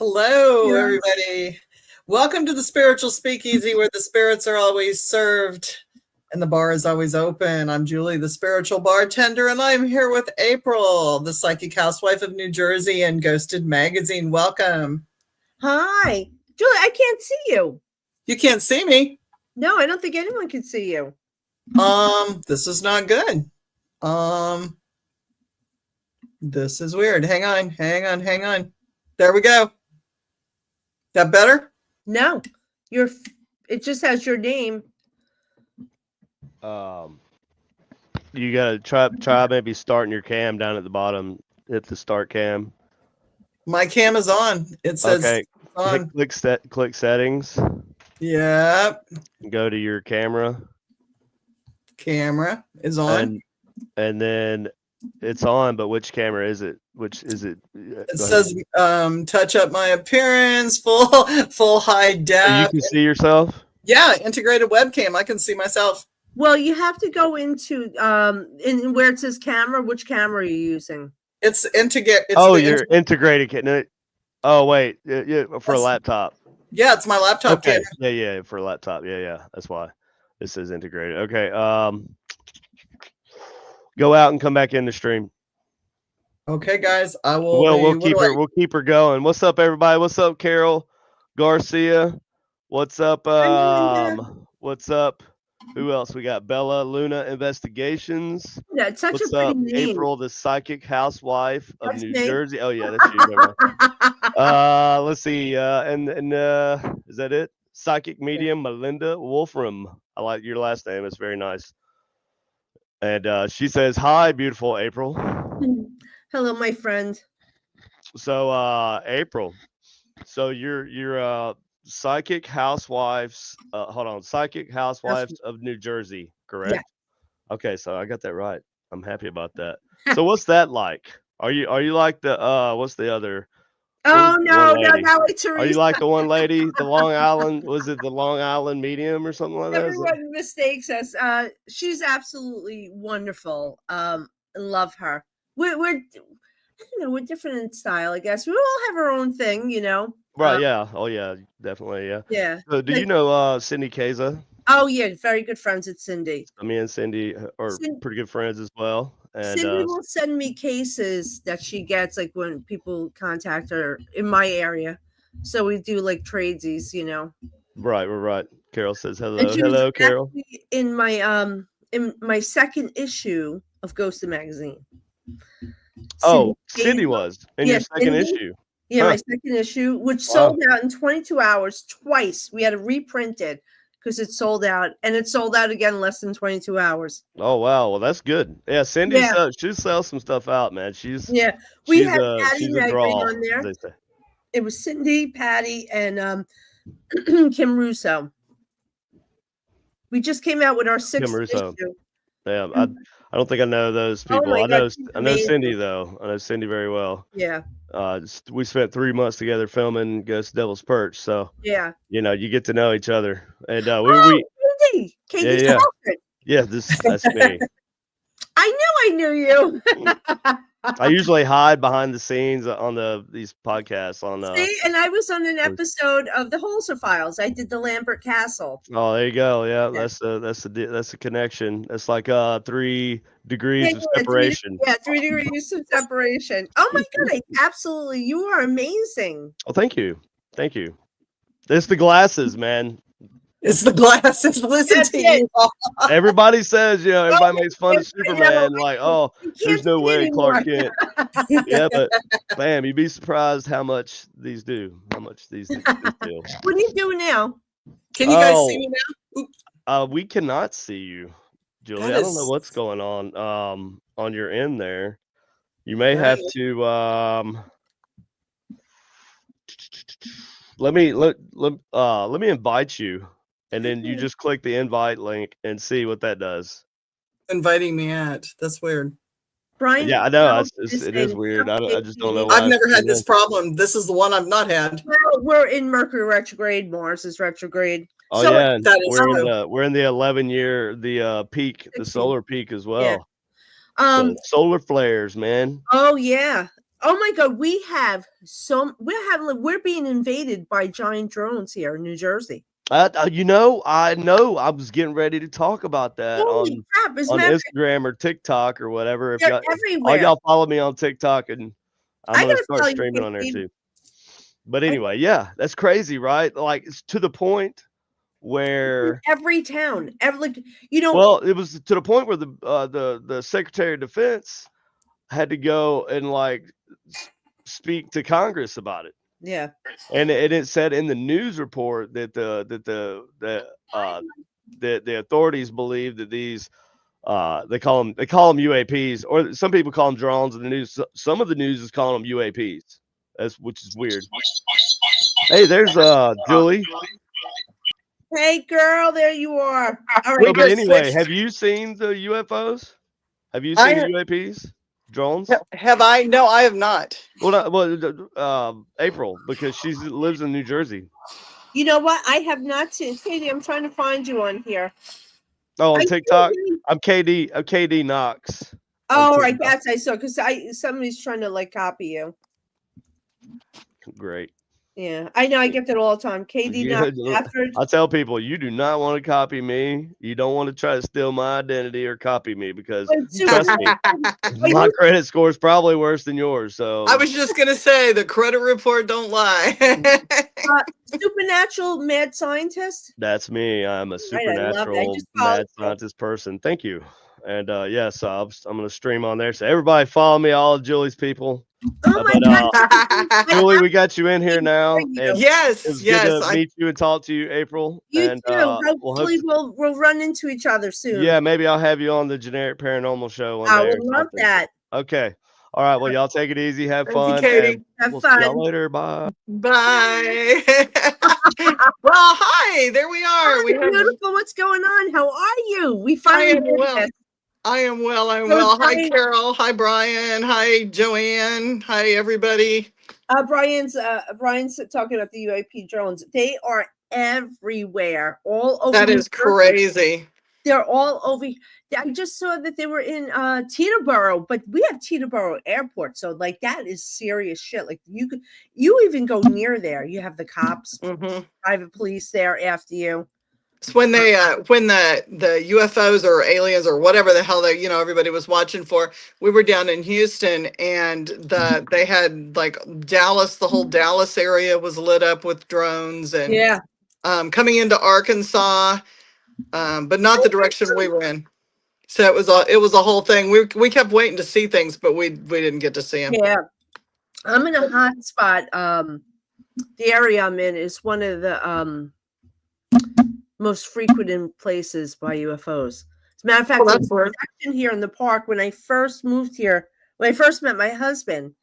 Hello, everybody. Welcome to the Spiritual Speakeasy, where the spirits are always served and the bar is always open. I'm Julie, the spiritual bartender, and I'm here with April, the psychic housewife of New Jersey and Ghosted Magazine. Welcome. Hi. Julie, I can't see you. You can't see me? No, I don't think anyone can see you. This is not good. This is weird. Hang on. There we go. That better? No, it just has your name. You gotta try maybe starting your cam down at the bottom. Hit the start cam. My cam is on. It says okay. On. Click settings. Yep. Go to your camera. Camera is on. And then it's on, but which camera is it? Which is it? It says touch up my appearance, full high def. So you can see yourself? Yeah, integrated webcam. I can see myself. Well, you have to go into in where it says camera. Which camera are you using? It's integrated. You're integrated. Oh wait, yeah, for a laptop. Yeah, it's my laptop camera. Yeah, for a laptop. Yeah. That's why it says integrated. Okay. Go out and come back in the stream. Okay, guys. I will. We'll keep her going. What's up, everybody? What's up, Carol Garcia? What's up? What's up? Who else? We got Bella Luna Investigations. Yeah, it's such What's a pretty up, name. April, the psychic housewife of That's New me. Jersey. Oh yeah, that's you. Let's see. And is that it? Psychic medium Melinda Wolfram. I like your last name. It's very nice. And she says, "Hi, beautiful April." Hello, my friend. So, April. So you're psychic housewives. Psychic housewives of New Jersey, correct? Yeah. Okay, so I got that right. I'm happy about that. So what's that like? Are you like the what's the other? Oh no, it's Teresa. Are you like the one lady, the Long Island? Was it the Long Island medium or something like that? Everyone mistakes us. She's absolutely wonderful. Love her. We're different in style, I guess. We all have our own thing, Right, yeah. Oh yeah, definitely, yeah. Yeah. So do you know Cindy Kaza? Oh yeah, very good friends with Cindy. Me and Cindy are pretty good friends as well. And Cindy will send me cases that she gets, like when people contact her in my area. So we do like tradesies, Right. Carol says hello, Carol. In my second issue of Ghosted Magazine. Cindy was in your second issue. Yeah, my second issue, which sold out in 22 hours twice. We had to reprint it because it sold out, and it sold out again in less than 22 hours. Oh wow, well that's good. Yeah, Cindy she sells some stuff out, man. We had Patty on there. It was Cindy, Patty, and Kim Russo. We just came out with our sixth issue. Yeah, I don't think I know those people. I know Cindy though. I know Cindy very well. Yeah. We spent 3 months together filming Ghost Devil's Perch, so yeah, you get to know each other. And Katie, that's me. I knew you. I usually hide behind the scenes on these podcasts. And I was on an episode of the Holzer Files. I did the Lambert Castle. Oh, there you go. Yeah, that's a connection. It's like 3 degrees of separation. 3 degrees of separation. Oh my God! Absolutely, you are amazing. Oh, thank you. It's the glasses, man. It's the glasses. Listen to you. Everybody says, everybody makes fun of Superman. Like, there's no way Clark Kent. Yeah, but bam, you'd be surprised how much these do. How much these do. What are you doing now? Can you guys see me now? Oops. We cannot see you, Julie. I don't know what's going on your end there. You may have to let me invite you. And then you just click the invite link and see what that does. Inviting me at. That's weird. Brian. Yeah, I know. It is weird. I just don't know why. I've never had this problem. This is the one I've not had. Well, we're in Mercury retrograde. Mars is retrograde. Oh so yeah, we're in the 11-year peak, the solar peak as well. Yeah. So solar flares, man. Oh yeah. Oh my God, we're being invaded by giant drones here in New Jersey. I was getting ready to talk about that Holy crap, on Instagram or TikTok or whatever. If they're everywhere. y'all follow me on TikTok, and I'm going to start gotta streaming on there too. But anyway, yeah, that's crazy, right? Like, it's to the point where every town, well, it was to the point where the Secretary of Defense had to go and like speak to Congress about it. Yeah. And it said in the news report that the authorities believe that these they call them UAPs, or some people call them drones in the news. Some of the news is calling them UAPs. Which is weird. Hey, there's Julie. Hey girl, there you are. All right, but anyway, have you seen the UFOs? Have you seen the UAPs? Drones? Have I? No, I have not. Well, April, because she lives in New Jersey. You know what? I have not seen. Katie, I'm trying to find you on here. Oh, on TikTok? I'm KD Knox. Oh, right. That's I saw, because somebody's trying to like copy you. Great. Yeah, I know. I get that all the time. KD Knox. I tell people, you do not want to copy me. You don't want to try to steal my identity or copy me, because trust me, my credit score is probably worse than yours. So I was just gonna say, the credit report don't lie. Supernatural mad scientist. That's me. I'm a supernatural mad scientist person. Thank you. And yes, I'm going to stream on there. So everybody follow me, all of Julie's people. Oh my God. Julie, we got you in here now. Yes, it's good to meet you and talk to you, April. You too. Hopefully we'll run into each other soon. Yeah, maybe I'll have you on the Generic Paranormal Show. I would love that. Okay. All right. Well, y'all take it easy. Have fun. Katie. Have fun. See y'all later. Bye. Bye. Well, hi. There we are. Beautiful. What's going on? How are you? We finally did this. I am well. Hi, Carol. Hi, Brian. Hi, Joanne. Hi, everybody. Brian's talking about the UAP drones. They are everywhere, all over. That is crazy. They're all over. I just saw that they were in Teterboro, but we have Teterboro Airport, so like that is serious shit. Like you even go near there. You have the cops, private police there after you. It's when they when the UFOs or aliens or whatever the hell everybody was watching for. We were down in Houston, and they had like Dallas, the whole Dallas area was lit up with drones, and coming into Arkansas, but not the direction we were in. So it was a whole thing. We kept waiting to see things, but we didn't get to see them. Yeah, I'm in a hot spot. The area I'm in is one of the most frequented places by UFOs. As a matter of fact, that's here in the park. When I first moved here, when I first met my husband,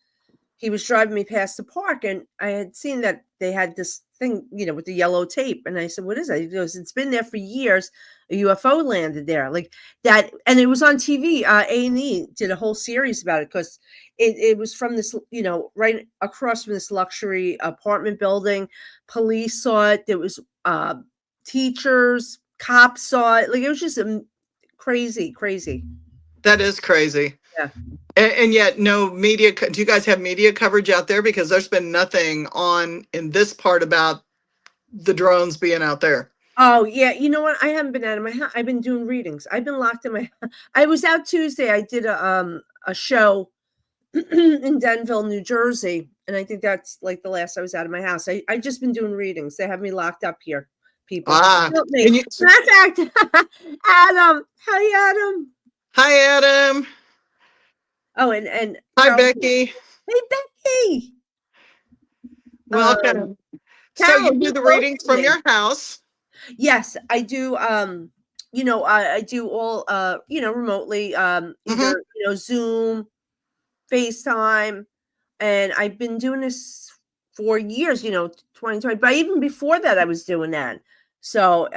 he was driving me past the park, and I had seen that they had this thing, with the yellow tape. And I said, "What is that?" He goes, "It's been there for years. A UFO landed there, like that." And it was on TV. A&E did a whole series about it, because it was from this, right across from this luxury apartment building. Police saw it. There was teachers, cops saw it. Like, it was just crazy. That is crazy. Yeah. And yet no media. Do you guys have media coverage out there? Because there's been nothing on in this part about the drones being out there. Oh yeah. You know what? I haven't been out of my house. I've been doing readings. I've been locked in my I was out Tuesday. I did a show in Denville, New Jersey. And I think that's like the last I was out of my house. I just been doing readings. They have me locked up here. People. Matter of fact, Adam. Hi, Adam. Hi, Adam. Oh, and hi, Becky. Hey, Becky. Welcome. So you do the readings from your house? Yes, I do. I do all remotely. Either Zoom, FaceTime, and I've been doing this for years. 2020, but even before that, I was doing that. So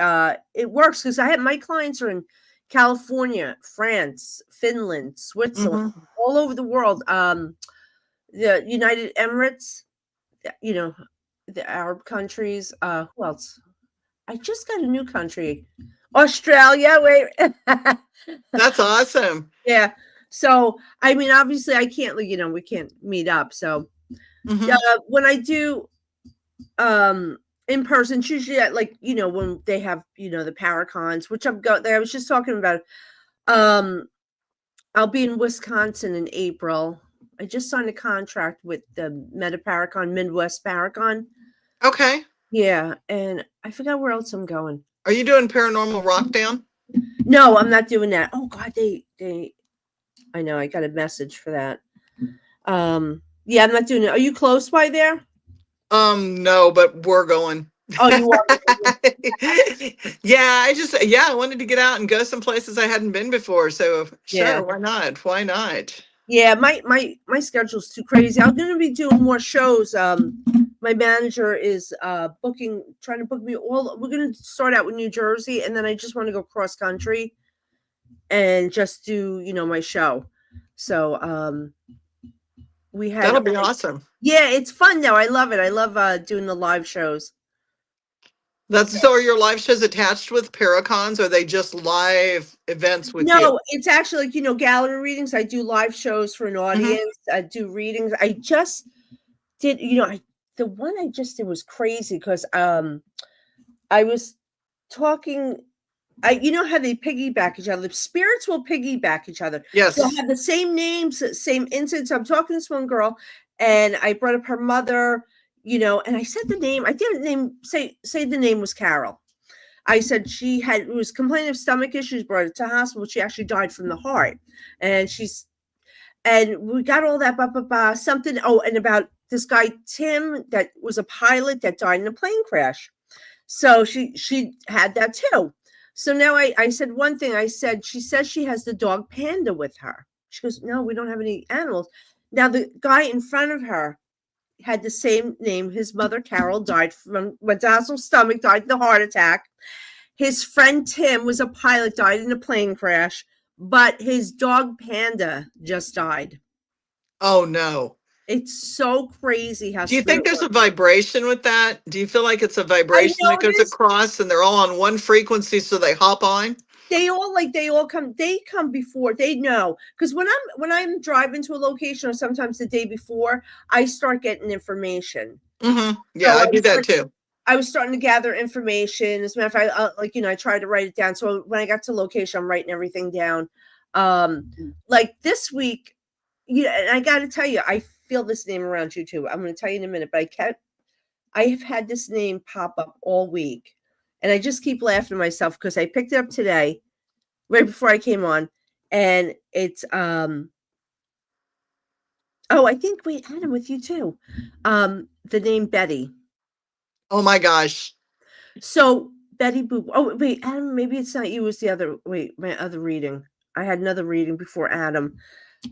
it works, because my clients are in California, France, Finland, Switzerland, all over the world. The United Emirates, the Arab countries. Who else? I just got a new country, Australia. Wait, that's awesome. Yeah. So, I mean, obviously I can't, we can't meet up. So Mhm. when I do in person, it's usually at when they have, the Paracons, which I was just talking about. I'll be in Wisconsin in April. I just signed a contract with the Paracon, Midwest Paracon. Okay. Yeah, and I forgot where else I'm going. Are you doing Paranormal Rockdown? No, I'm not doing that. Oh God, I know I got a message for that. Yeah, I'm not doing it. Are you close by there? No, but we're going. Oh, you are. Yeah, I wanted to get out and go some places I hadn't been before. So sure, Yeah. why not? Why not? Yeah, my schedule's too crazy. I'm gonna be doing more shows. My manager is trying to book me all. We're gonna start out with New Jersey, and then I just want to go cross country and just do my show. So we had That'll be awesome. yeah, it's fun though. I love it. I love doing the live shows. So are your live shows attached with Paracons, or are they just live events with you? No, it's actually gallery readings. I do live shows for an audience. I do readings. I just did, the one I just did was crazy because I was talking. You know how they piggyback each other. Spirits will piggyback each other. Yes. They'll have the same names, same incidents. I'm talking to this one girl, and I brought up her mother, and I said the name. I didn't say the name was Carol. I said she was complaining of stomach issues, brought her to hospital. She actually died from the heart, and we got all that, something. Oh, and about this guy Tim that was a pilot that died in a plane crash. So she had that too. So now I said one thing. I said, she says she has the dog Panda with her. She goes, no, we don't have any animals. Now the guy in front of her had the same name. His mother, Carol, went to hospital, stomach, died of the heart attack. His friend Tim was a pilot, died in a plane crash, but his dog Panda just died. Oh no. It's so crazy how. Do you think there's a vibration with that? Do you feel like it's a vibration that goes across and they're all on one frequency, so they hop on? They all come before, they know, because when I'm driving to a location, or sometimes the day before, I start getting information. Yeah, so I do that too. I was starting to gather information. As a matter of fact, I tried to write it down. So when I got to location, I'm writing everything down. Like this week, and I got to tell you, I feel this name around you too. I'm going to tell you in a minute, but I have had this name pop up all week, and I just keep laughing to myself because I picked it up today, right before I came on, and it's I think we had him with you too. The name Betty. Oh my gosh. So Betty Boop. Oh wait, Adam, maybe it's not you. It was the other. Wait, my other reading. I had another reading before Adam.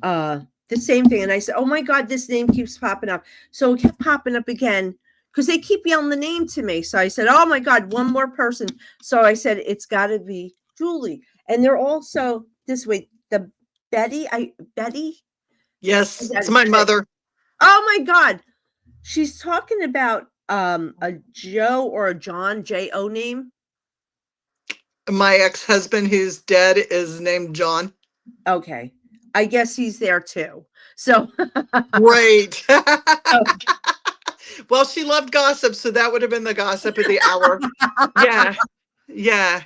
The same thing, and I said, "Oh my God, this name keeps popping up." So it kept popping up again because they keep yelling the name to me. So I said, "Oh my God, one more person." So I said, "It's got to be Julie." And they're also this way. The Betty. Yes, it's my mother. Oh my God, she's talking about a Joe or a John, J-O name. My ex-husband, who's dead, is named John. Okay, I guess he's there too. So great. Well, she loved gossip, so that would have been the gossip of the hour. Yeah.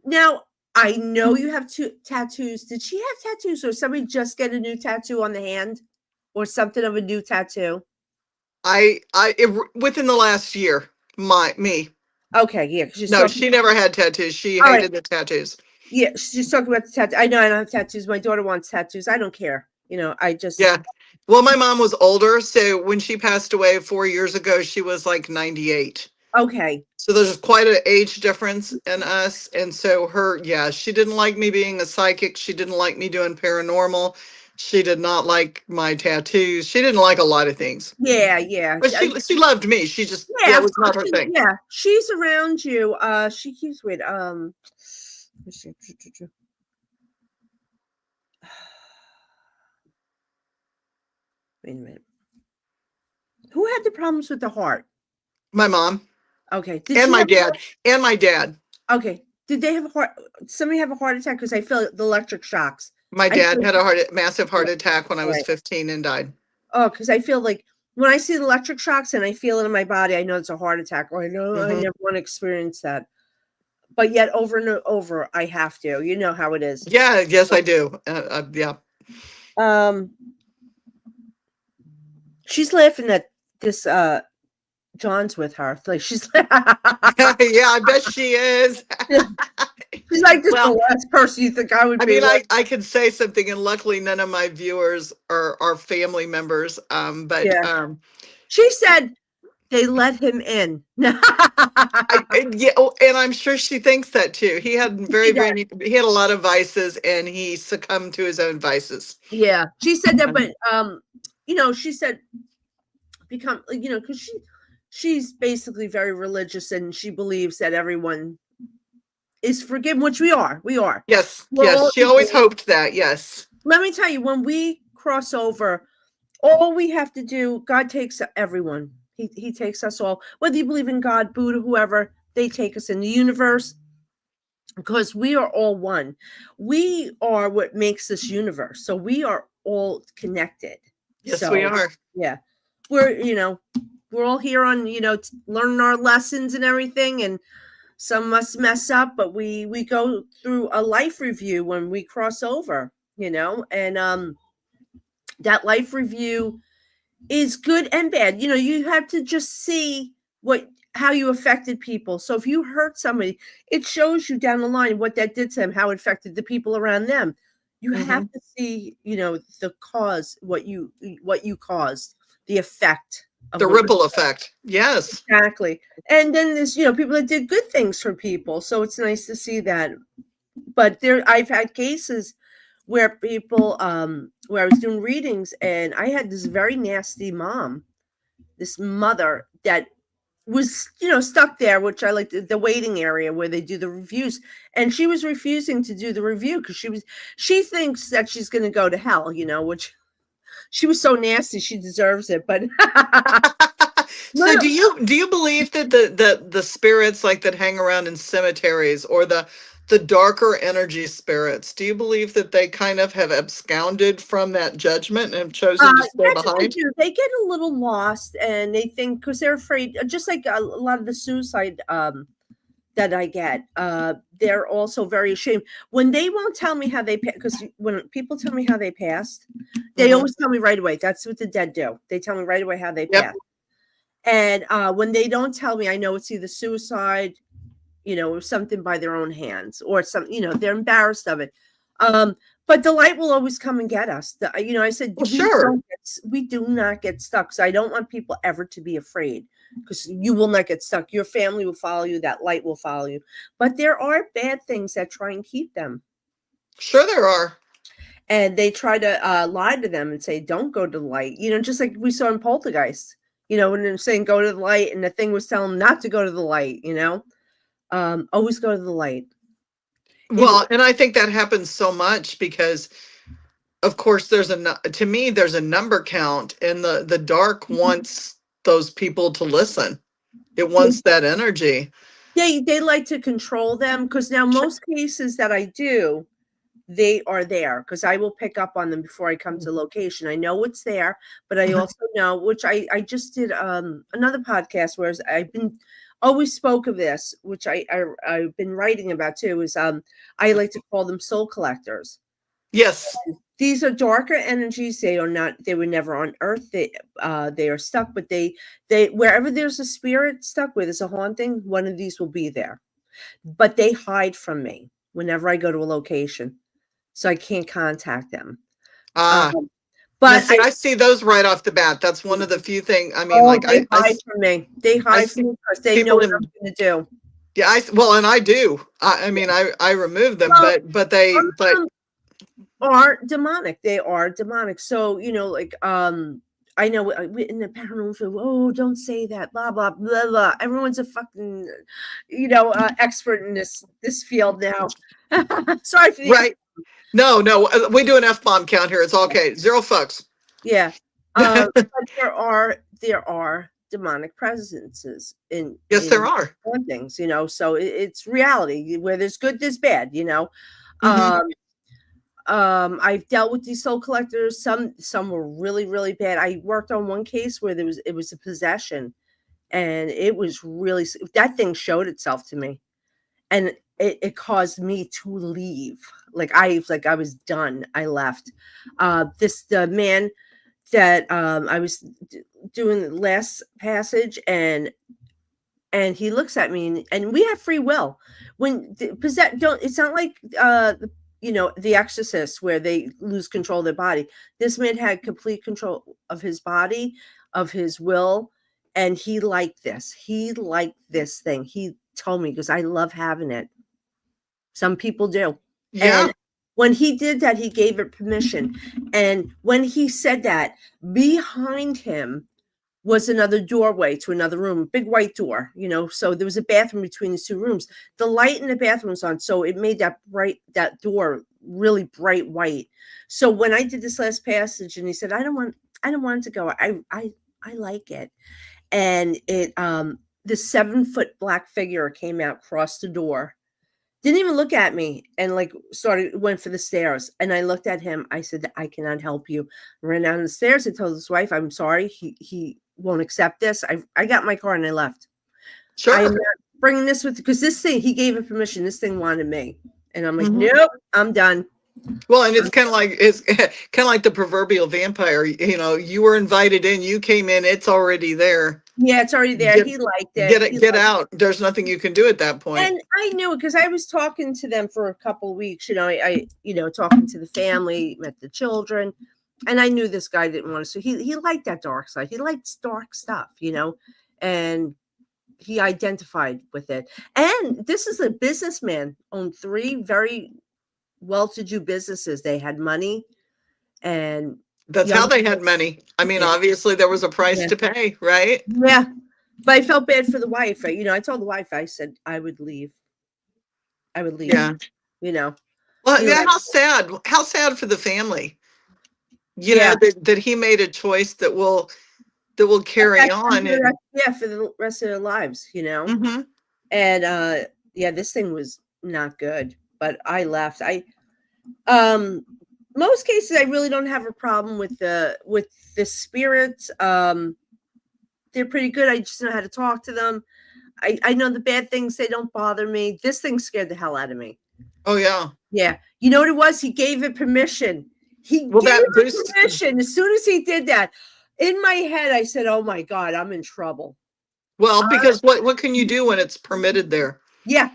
Now I know you have two tattoos. Did she have tattoos, or somebody just get a new tattoo on the hand, or something of a new tattoo? Within the last year, me. Okay, yeah. No, she never had tattoos. She hated the tattoos. Yeah, she's talking about the tattoo. I know I don't have tattoos. My daughter wants tattoos. I don't care. I just. Yeah. Well, my mom was older, so when she passed away 4 years ago, she was like 98. Okay. So there's quite an age difference in us. And so she didn't like me being a psychic. She didn't like me doing paranormal. She did not like my tattoos. She didn't like a lot of things. Yeah. But she loved me. She just, it was not her thing. Yeah, she's around you. She keeps with, wait a minute. Who had the problems with the heart? My mom. Okay. And my dad. Okay. Did they have somebody have a heart attack? Because I feel the electric shocks. My dad had a massive heart attack when I was Right. 15 and died. Oh, because I feel like when I see the electric shocks and I feel it in my body, I know it's a heart attack, or I know I never want to experience that. But yet over and over, I have to. You know how it is. Yeah, yes, I do. Yeah. She's laughing that this John's with her. Like she's Yeah, I bet she is. she's like, this is Well, the last person you think I would I be. mean, I could say something, and luckily none of my viewers are family members. But Yeah. She said they let him in. yeah, and I'm sure she thinks that too. He had he had a lot of vices, and he succumbed to his own vices. Yeah, she said that, but she said become, because she's basically very religious, and she believes that everyone is forgiven, which we are. Yes, We're all she always equal. hoped that. Yes. Let me tell you, when we cross over, all we have to do, God takes everyone. He takes us all. Whether you believe in God, Buddha, whoever, they take us in the universe, because we are all one. We are what makes this universe. So we are all connected. Yes, we are. Yeah. We're all here on, learning our lessons and everything. And some must mess up, but we go through a life review when we cross over, and that life review is good and bad. You have to just see how you affected people. So if you hurt somebody, it shows you down the line what that did to them, how it affected the people around them. You have to see, the cause, what you caused, the effect. The ripple effect. Yes. Exactly. And then there's, people that did good things for people. So it's nice to see that. But I've had cases where people, where I was doing readings, and I had this very nasty mom, this mother that was, stuck there, which I like the waiting area where they do the reviews. And she was refusing to do the review because she thinks that she's going to go to hell, which she was so nasty. She deserves it. But so do you believe that the spirits like that hang around in cemeteries, or the darker energy spirits, do you believe that they kind of have absconded from that judgment and have chosen to stay behind? They get a little lost, and they think, because they're afraid, just like a lot of the suicide that I get, they're also very ashamed when they won't tell me how they passed. Because when people tell me how they passed, they always tell me right away. That's what the dead do. They tell me right away how they passed. And when they don't tell me, I know it's either suicide, or something by their own hands, or something, they're embarrassed of it. But the light will always come and get us. I said, we do not get stuck. So I don't want people ever to be afraid, because you will not get stuck. Your family will follow you. That light will follow you. But there are bad things that try and keep them. Sure there are. And they try to lie to them and say, don't go to the light. just like we saw in Poltergeist, when they're saying go to the light, and the thing was telling them not to go to the light, always go to the light. Well, and I think that happens so much because, of course, there's a number count, and the dark wants those people to listen. It wants that energy. They like to control them, because now most cases that I do, they are there, because I will pick up on them before I come to location. I know it's there, but I also know, which I just did another podcast where I've been always spoke of this, which I've been writing about too, is I like to call them soul collectors. Yes. These are darker energies. They were never on earth. They are stuck, but they wherever there's a spirit stuck, where there's a haunting, one of these will be there. But they hide from me whenever I go to a location, so I can't contact them. But see, I see those right off the bat. That's one of the few things. I mean, they hide from me. They hide from me because they know what I'm going to do. Yeah, and I do. I mean, I remove them, but they are demonic. They are demonic. So I know in the paranormal field, oh, don't say that, blah blah blah blah. Everyone's a fucking expert in this field now. Sorry for the right. No, we do an F-bomb count here. It's okay. 0 fucks. Yeah. But there are demonic presences in there are things, so it's reality. Where there's good, there's bad, I've dealt with these soul collectors. Some were really, really bad. I worked on one case where it was a possession, and it was really, that thing showed itself to me, and it caused me to leave. Like I was done. I left. The man that I was doing the last passage, and he looks at me, and we have free will. When it's not like The Exorcist, where they lose control of their body. This man had complete control of his body, of his will, and he liked this. He liked this thing. He told me, because I love having it. Some people do. Yeah. And when he did that, he gave it permission. And when he said that, behind him was another doorway to another room, big white door, so there was a bathroom between the two rooms. The light in the bathroom was on, so it made that door really bright white. So when I did this last passage, and he said, I don't want it to go, I like it. And it this 7-foot black figure came out, crossed the door, didn't even look at me, and went for the stairs. And I looked at him. I said, I cannot help you. I ran down the stairs. I told his wife, I'm sorry. He won't accept this. I got in my car and I left. Sure. I'm not bringing this with, because this thing, he gave it permission. This thing wanted me. And I'm like, Mhm. nope, I'm done. Well, and it's kind of like the proverbial vampire. You were invited in, you came in, it's already there. Yeah, it's already there. He liked it. Get out. There's nothing you can do at that point. And I knew it, because I was talking to them for a couple of weeks. I talking to the family, met the children, and I knew this guy didn't want to. So he liked that dark side. He likes dark stuff, and he identified with it. And this is a businessman, owned 3 very well-to-do businesses. They had money, and That's how they had money. I mean, Yeah. obviously there was a price Yeah. to pay, right? yeah. But I felt bad for the wife. I told the wife, I said I would leave. Yeah. Well, You yeah, know, how sad for the family. Yeah. That he made a choice that will carry on. For the rest of their lives, Mhm. And this thing was not good, but I left. Most cases I really don't have a problem with the spirits. They're pretty good. I just know how to talk to them. I know the bad things, they don't bother me. This thing scared the hell out of me. Oh yeah. Yeah. You know what it was? He gave it permission. Gave it permission. As soon as he did that, in my head, I said, oh my God, I'm in trouble. Well, because what can you do when it's permitted there? Yeah.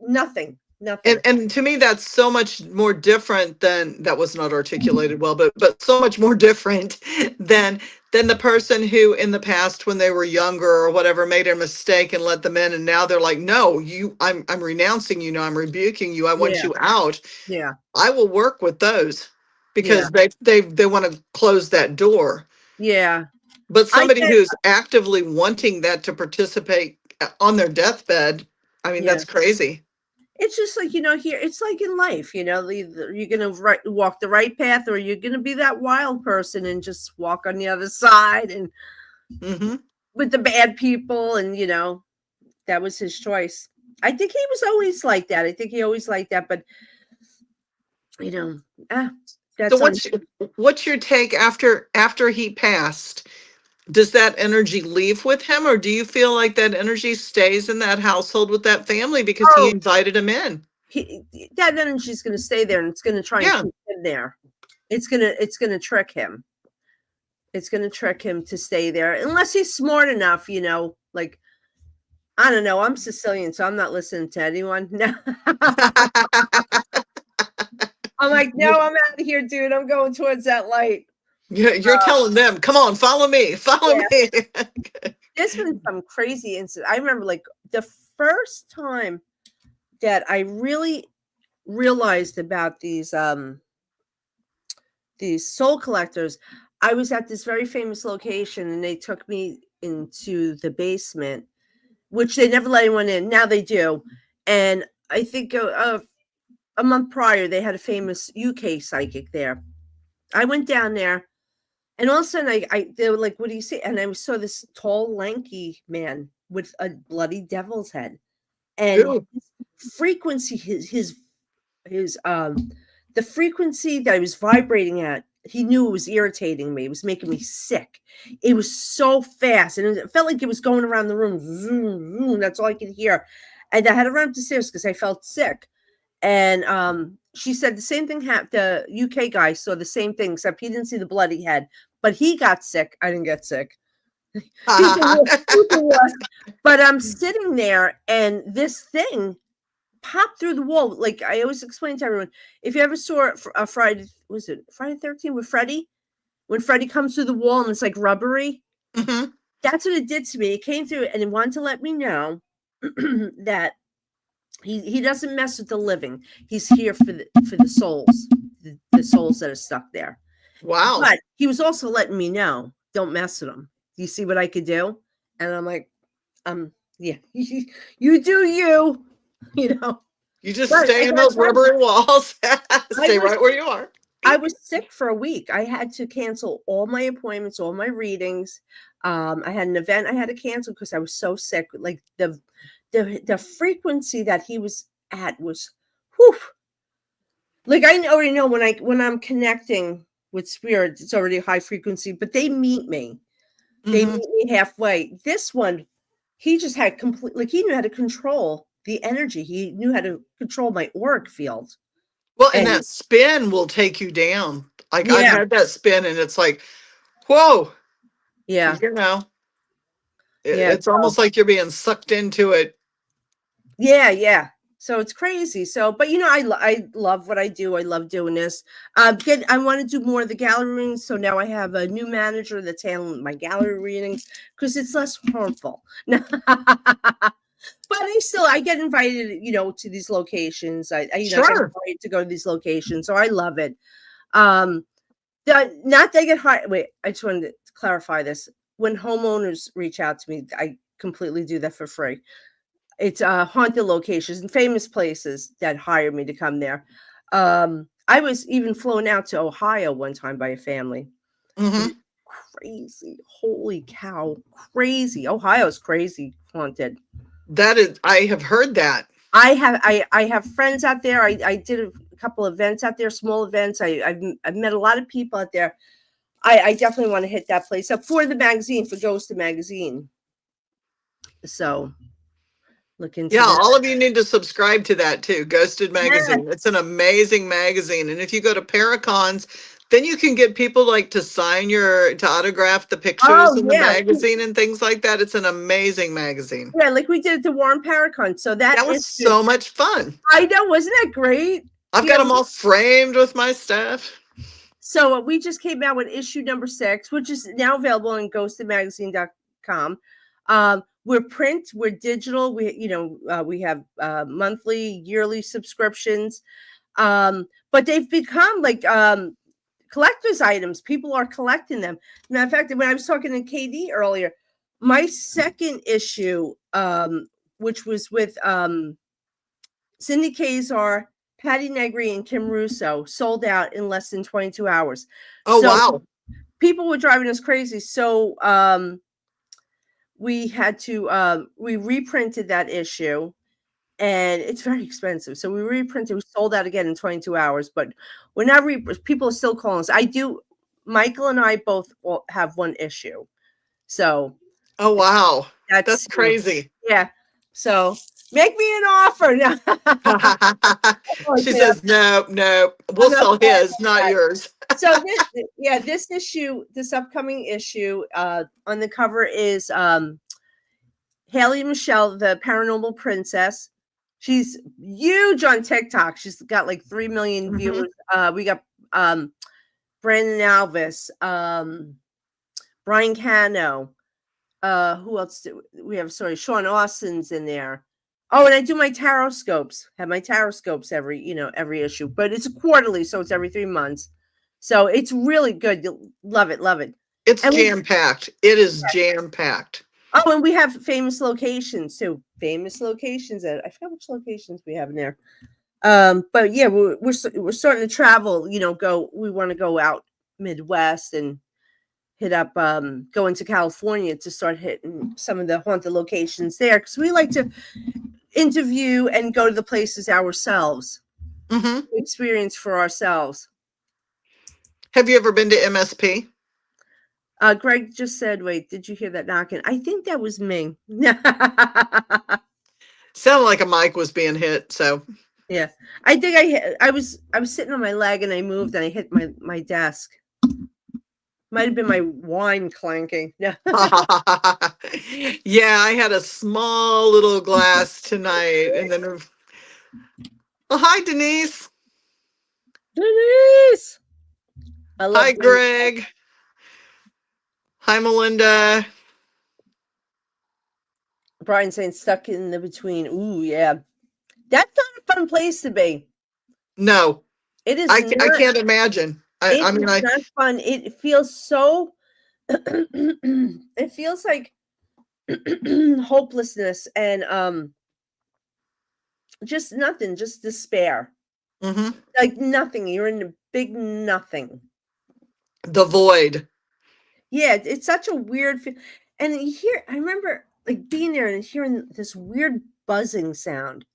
Nothing. And to me, that's so much more different than, that was not articulated well, but so much more different than the person who in the past, when they were younger or whatever, made a mistake and let them in, and now they're like, no, I'm renouncing you, I'm rebuking you, I want you out. Yeah. I will work with those, because they want to close that door. Yeah. But somebody who's actively wanting that to participate on their deathbed, I mean, that's crazy. It's just like, here, it's like in life, you're going to walk the right path, or you're going to be that wild person and just walk on the other side, and with the bad people. And, that was his choice. I think he was always like that. But, that's so what's your take after he passed? Does that energy leave with him, or do you feel like that energy stays in that household with that family because he invited him in? That energy is going to stay there, and it's going to try and keep him there. It's going to trick him. It's going to trick him to stay there, unless he's smart enough, like, I don't know. I'm Sicilian, so I'm not listening to anyone. No. I'm like, no, I'm out of here, dude. I'm going towards that light. You're telling them, come on, follow me. Me. There's been some crazy incidents. I remember, like, the first time that I really realized about these soul collectors, I was at this very famous location, and they took me into the basement, which they never let anyone in. Now they do. And I think a month prior, they had a famous UK psychic there. I went down there, and all of a sudden, they were like, what do you see? And I saw this tall, lanky man with a bloody devil's head. And his frequency, his the frequency that I was vibrating at, he knew it was irritating me. It was making me sick. It was so fast, and it felt like it was going around the room. Vroom, vroom, that's all I could hear. And I had to run up the stairs because I felt sick. And she said the same thing happened. The UK guy saw the same thing, except he didn't see the blood he had, but he got sick. I didn't get sick. But I'm sitting there, and this thing popped through the wall. Like I always explain to everyone, if you ever saw a Friday, was it Friday 13 with Freddy? When Freddy comes through the wall and it's like rubbery, that's what it did to me. It came through and it wanted to let me know that he doesn't mess with the living. He's here for the souls, the souls that are stuck there. Wow. But he was also letting me know, don't mess with them. Do you see what I could do? And I'm like, yeah, you do you. You know, you just stay in those rubbery walls. Stay right where you are. I was sick for a week. I had to cancel all my appointments, all my readings. I had an event I had to cancel because I was so sick. Like the frequency that he was at was, whew. Like I already know when I'm connecting with spirit, it's already high frequency. But they meet me. They meet me halfway. This one, he just had complete. Like he knew how to control the energy. He knew how to control my auric field. Well, and that spin will take you down. Like I've had that spin, and it's like, whoa. Yeah. You know, it's almost like you're being sucked into it. Yeah, yeah. So it's crazy. So, but you know, I love what I do. I love doing this. I want to do more of the gallery readings. So now I have a new manager that's handling my gallery readings because it's less harmful. But I get invited, you know, to these locations. I get invited to go to these locations. So I love it. Not they get hired. Wait, I just wanted to clarify this. When homeowners reach out to me, I completely do that for free. It's haunted locations and famous places that hire me to come there. I was even flown out to Ohio one time by a family. Crazy. Holy cow. Crazy. Ohio's crazy haunted. That is, I have heard that. I have friends out there. I did a couple events out there, small events. I've met a lot of people out there. I definitely want to hit that place up for the magazine, for Ghost Magazine. So look into that. All of you need to subscribe to that too. Ghosted Magazine. It's an amazing magazine. And if you go to Paracons, then you can get people like to autograph the pictures in the magazine and things like that. It's an amazing magazine. Yeah, like we did at the Warren Paracon. So that was so much fun. I know, wasn't that great? I've got them all framed with my stuff. So we just came out with issue number 6, which is now available on ghostedmagazine.com. We're print, we're digital. We have monthly, yearly subscriptions. But they've become like collector's items. People are collecting them. Matter of fact, when I was talking to KD earlier, my second issue, which was with Cindy Kazar, Patty Negri, and Kim Russo, sold out in less than 22 hours. Oh, wow. People were driving us crazy. So we had to, we reprinted that issue, and it's very expensive. So we reprinted, we sold out again in 22 hours, but we're not, people are still calling us. Michael and I both have one issue. So. Oh, wow. That's crazy. Yeah. So make me an offer. She says, no, we'll sell his, not yours. So this issue, this upcoming issue, on the cover is Haley Michelle, the Paranormal Princess. She's huge on TikTok. She's got like 3 million viewers. We got Brandon Alvis, Brian Cano. Who else do we have? Sorry, Sean Austin's in there. Oh, and I do my tarot scopes. Have my tarot scopes every issue, but it's quarterly, so it's every 3 months. So it's really good. You'll love it, love it. It's jam-packed. It is jam-packed. Oh, and we have famous locations too. Famous locations. I forgot which locations we have in there. But yeah, we're starting to travel. We want to go out Midwest and hit up, go into California to start hitting some of the haunted locations there, because we like to interview and go to the places ourselves. Mm-hmm. experience for ourselves. Have you ever been to MSP? Greg just said, wait, did you hear that knocking? I think that was me. Sounded like a mic was being hit. So Yeah, I think I was sitting on my leg and I moved and I hit my desk. Might have been my wine clanking. Yeah. yeah, I had a small little glass tonight, and then hi Denise. Denise. I love Hi Greg. Hi Melinda. Brian saying stuck in the between. Ooh, yeah. That's not a fun place to be. No, It is I not, can't imagine. I mean, not fun. It feels so it feels like hopelessness and just nothing, just despair. mm-hmm. Like nothing. You're in a big nothing. The void. Yeah, it's such a weird feel. And you hear, I remember like being there and hearing this weird buzzing sound.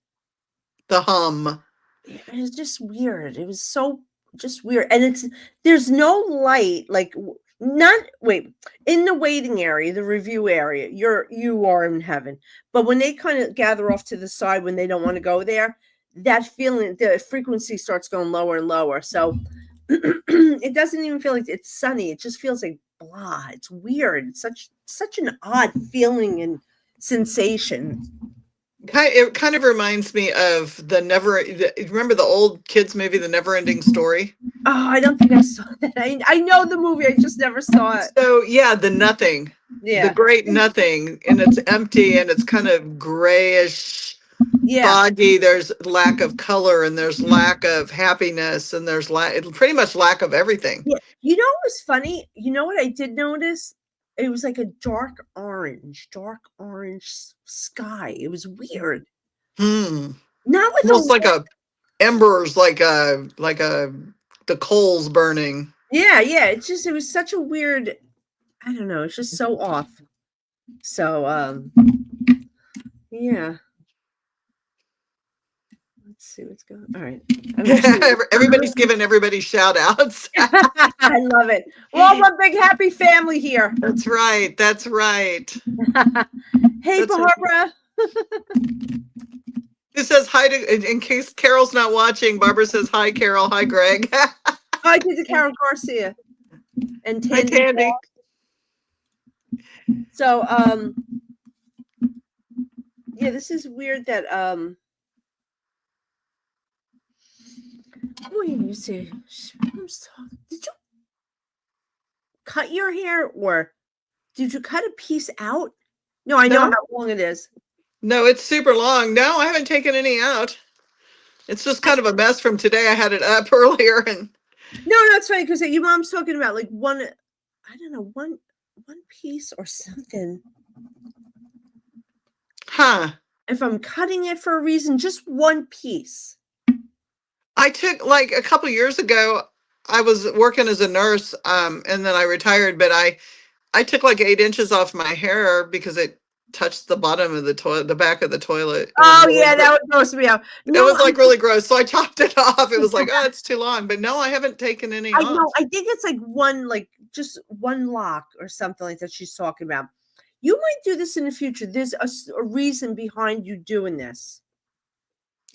The hum. It was just weird. It was so just weird. And there's no light, like not wait, in the waiting area, the review area, you are in heaven. But when they kind of gather off to the side when they don't want to go there, that feeling, the frequency starts going lower and lower. So it doesn't even feel like it's sunny. It just feels like blah. It's weird. It's such an odd feeling and sensation. It kind of reminds me of remember the old kids movie, The Never Ending Story? Oh, I don't think I saw that. I know the movie. I just never saw it. So yeah, the nothing. Yeah. The great nothing, and it's empty and it's kind of grayish, foggy. There's lack of color and there's lack of happiness and there's pretty much lack of everything. Yeah. You know what was funny? You know what I did notice? It was like a dark orange sky. It was weird. Not with almost like a embers, like the coals burning. Yeah. It was such a weird, I don't know, it's just so off. So yeah. Let's see what's going on. All right. Everybody's giving everybody shout outs. I love it. We're all one big happy family here. That's right. That's right. Hey, That's Barbara. Who says hi to, in case Carol's not watching, Barbara says hi, Carol. Hi, Greg. Hi to Carol Garcia. And Tandy. Hi, Tandy. So, yeah, this is weird that, what did you say? Did you cut your hair or did you cut a piece out? No, I know how long it is. No, it's super long. No, I haven't taken any out. It's just kind of a mess from today. I had it up earlier and no, it's funny because your mom's talking about like one piece or something. Huh. If I'm cutting it for a reason, just one piece. I took like a couple years ago, I was working as a nurse, and then I retired, but I took like 8 inches off my hair because it touched the bottom of the toilet, the back of the toilet. Oh yeah, that would gross me out. No, it was like really gross. So I chopped it off. It was like, oh, it's too long. But no, I haven't taken any off. No, I think it's like just one lock or something like that she's talking about. You might do this in the future. There's a reason behind you doing this.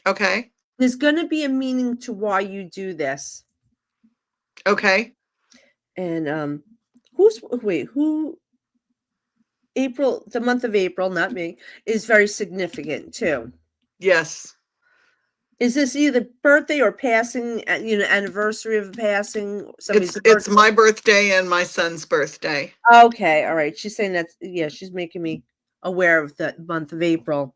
Okay. There's going to be a meaning to why you do this. Okay. And April, the month of April, not me, is very significant too. Yes. Is this either birthday or passing, anniversary of passing? It's my birthday and my son's birthday. Okay. All right. She's saying that, yeah, she's making me aware of the month of April.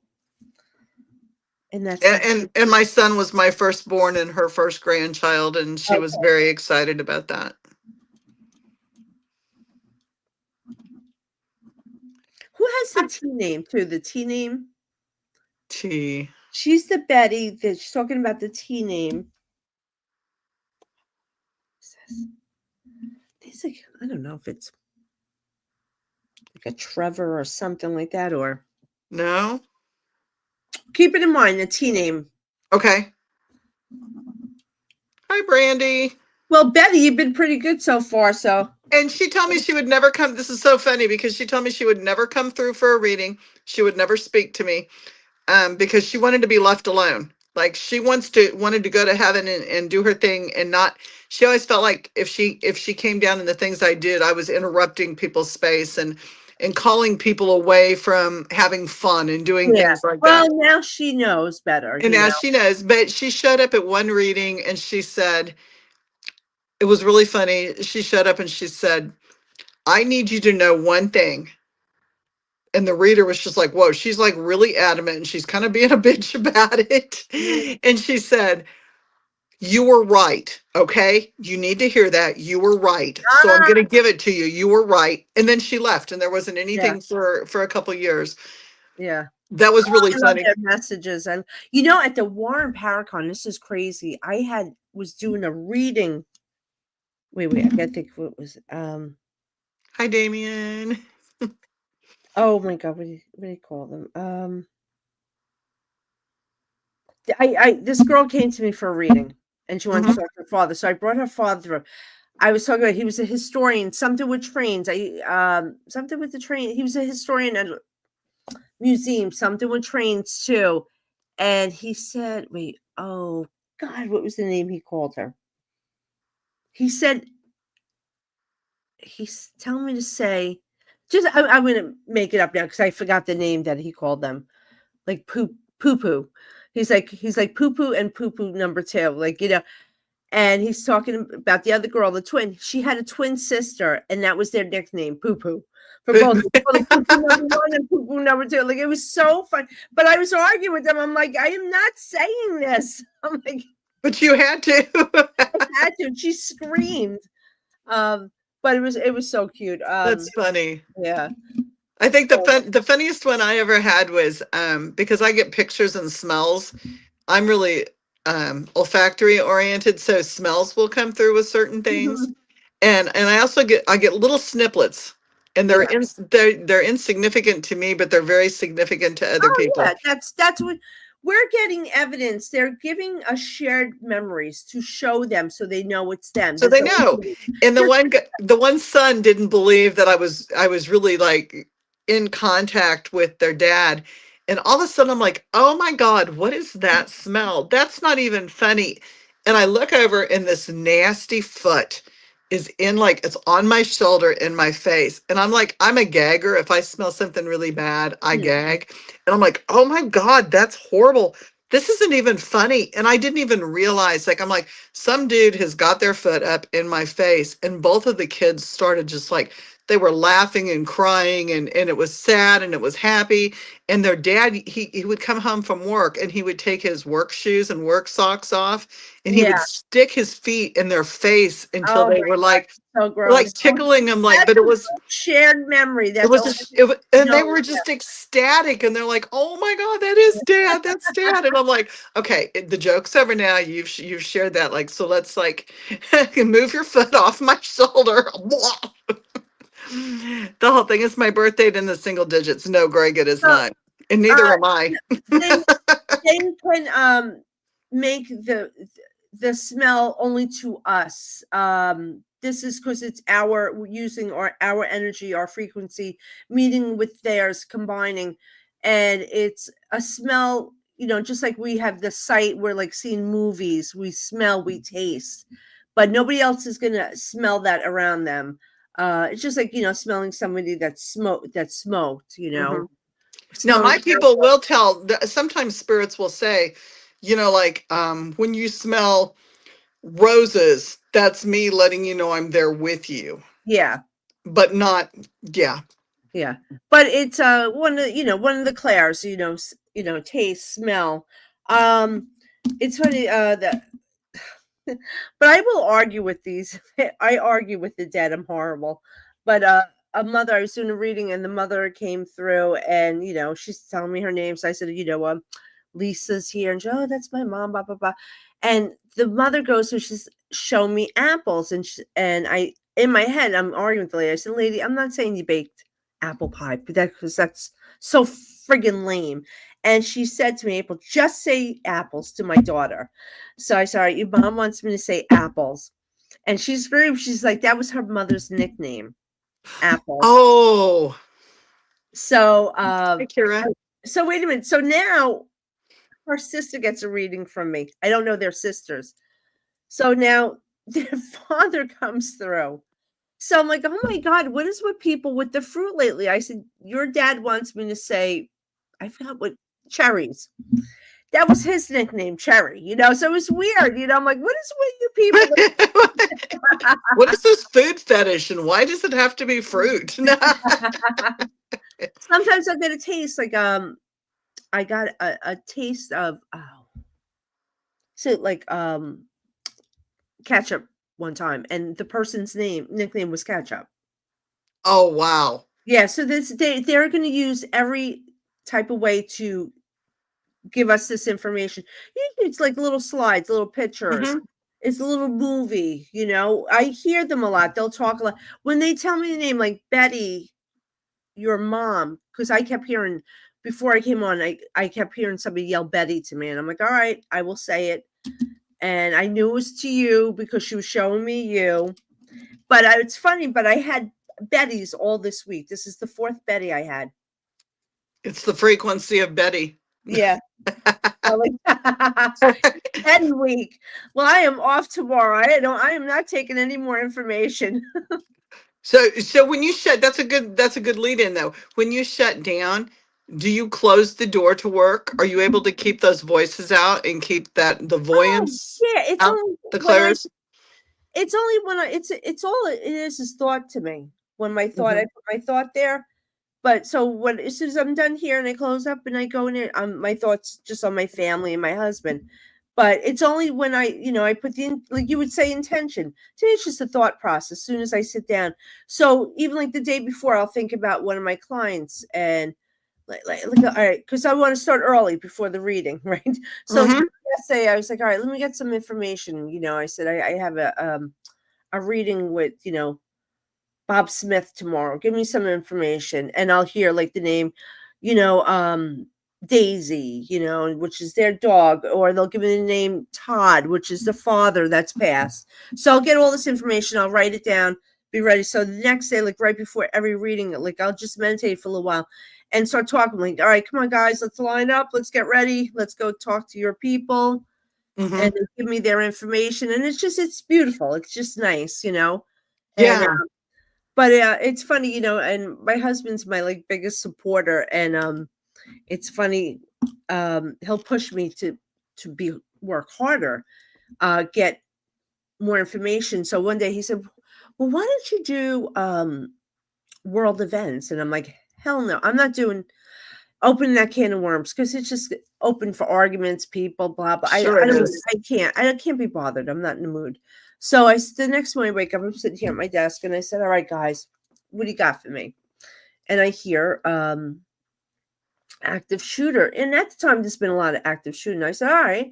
And that's and my son was my firstborn and her first grandchild, and she was very excited about that. Who has the T name too? The T name? T. She's the Betty that she's talking about the T name. It's like, I don't know if it's like a Trevor or something like that, or no. Keep it in mind, the T name. Okay. Hi, Brandy. Well, Betty, you've been pretty good so far. So, And she told me she would never come. This is so funny because she told me she would never come through for a reading. She would never speak to me because she wanted to be left alone. Like she wanted to go to heaven and do her thing and not. She always felt like if she came down in the things I did, I was interrupting people's space and calling people away from having fun and doing yeah. things like Well, that. now she knows better. And now she knows. But she showed up at one reading and she said, it was really funny. She showed up and she said, I need you to know one thing. And the reader was just like, whoa, she's like really adamant and she's kind of being a bitch about it. And she said, you were right. Okay. You need to hear that. You were right. So I'm going to give it to you. You were right. And then she left and there wasn't anything for a couple years. Yeah. That was really I love funny. their messages. And at the Warren Paracon, this is crazy. I was doing a reading. Wait, I gotta think what was Hi, Damien. oh my god, what do you call them? This girl came to me for a reading and she wanted to talk to her father. So I brought her father through. I was talking about he was a historian, something with trains. Something with the train. He was a historian at a museum, something with trains too. And he said, wait, oh God, what was the name he called her? He said, he's telling me to say, I'm going to make it up now because I forgot the name that he called them, like poo poo. He's like poo poo and poo poo number 2, like and he's talking about the other girl, the twin. She had a twin sister, and that was their nickname, poo poo, for both. Like poo poo number 1 and poo poo number 2. Like it was so fun, but I was arguing with them. I'm like, I am not saying this. I'm like, but you had to. I had to. And she screamed. But it was so cute. That's funny. Yeah. I think the funniest one I ever had was because I get pictures and smells. I'm really olfactory oriented, so smells will come through with certain things. And I also get little snippets, and they're insignificant to me, but they're very significant to other people. Yeah, that's what we're getting evidence. They're giving us shared memories to show them so they know it's them. So they know. And the one son didn't believe that I was really like in contact with their dad. And all of a sudden I'm like, oh my God, what is that smell? That's not even funny. And I look over and this nasty foot is it's on my shoulder in my face. And I'm like, I'm a gagger. If I smell something really bad, I gag. And I'm like, oh my God, that's horrible. This isn't even funny. And I didn't even realize, I'm like, some dude has got their foot up in my face. And both of the kids started just they were laughing and crying and it was sad and it was happy. And their dad, he would come home from work and he would take his work shoes and work socks off and he would stick his feet in their face until they were so gross. Tickling them but it was shared memory. And they were just ecstatic and they're like, oh my God, that is dad, that's dad. And I'm like, okay, the joke's over now. You've shared that. So let's move your foot off my shoulder. The whole thing is my birthday in the single digits. No, Greg, it is not. And neither am I. They can make the smell only to us. This is because it's using our energy, our frequency, meeting with theirs, combining. And it's a smell, just like we have the sight, we're seeing movies, we smell, we taste. But nobody else is going to smell that around them. It's just smelling somebody that smoked, Now, my people will tell, sometimes spirits will say, when you smell roses, that's me letting you know I'm there with you. Yeah. But not, yeah. Yeah. But it's one of the clairs, taste, smell. It's funny that but I will argue with these. I argue with the dead. I'm horrible. But a mother, I was doing a reading and the mother came through and, she's telling me her name. So I said, Lisa's here. And she, oh, that's my mom, blah, blah, blah. And the mother goes, so she's showing me apples. And I, in my head, I'm arguing with the lady. I said, lady, I'm not saying you baked apple pie, but because that's so friggin' lame. And she said to me, April, just say apples to my daughter. So I said, all right, your mom wants me to say apples. And she's like, that was her mother's nickname, Apples. Oh. So, Hey, Kira. so wait a minute. So now her sister gets a reading from me. I don't know their sisters. So now their father comes through. So I'm like, oh my God, what is with people with the fruit lately? I said, your dad wants me to say, I forgot what, cherries. That was his nickname, Cherry, you know, so it was weird, you know. I'm like, what is with you people? What is this food fetish and why does it have to be fruit? Sometimes I get a taste, like I got a taste of ketchup one time, and the person's nickname was Ketchup. Oh wow. Yeah, so they're going to use every type of way to give us this information. It's like little slides, little pictures. Mm-hmm. It's a little movie, you know. I hear them a lot. They'll talk a lot. When they tell me the name, like Betty, your mom, because I kept hearing, before I came on, I kept hearing somebody yell Betty to me. And I'm like, all right, I will say it. And I knew it was to you because she was showing me you. But it's funny, but I had Betty's all this week. This is the 4th Betty I had. It's the frequency of Betty. Yeah. Betty week. Well, I am off tomorrow. I am not taking any more information. So when you shut, that's a good lead in though. When you shut down, do you close the door to work? Are you able to keep those voices out and keep the voyance? Yeah, it's out, only the clairs. It's only when it's all it is thought to me. When my thought, I put my thought there. But so as soon as I'm done here and I close up and I go in there, my thoughts just on my family and my husband. But it's only when I put like you would say, intention. Today it's just a thought process. As soon as I sit down. So even like the day before, I'll think about one of my clients and like all right, because I want to start early before the reading, right? So yesterday I was like, all right, let me get some information. You know, I said I have a reading with Bob Smith tomorrow. Give me some information, and I'll hear like the name, Daisy, which is their dog, or they'll give me the name Todd, which is the father that's passed. So I'll get all this information. I'll write it down, be ready. So the next day, like right before every reading, like I'll just meditate for a little while and start talking. Like, all right, come on, guys, let's line up. Let's get ready. Let's go talk to your people. And they give me their information. And it's beautiful. It's just nice, Yeah. And, but it's funny, and my husband's my like biggest supporter. And it's funny. He'll push me to work harder, get more information. So one day he said, well, why don't you do world events? And I'm like, hell no, I'm not opening that can of worms because it's just open for arguments, people, blah, blah. Sure I can't be bothered. I'm not in the mood. So the next morning I wake up, I'm sitting here at my desk and I said, all right, guys, what do you got for me? And I hear active shooter. And at the time, there's been a lot of active shooting. I said, all right.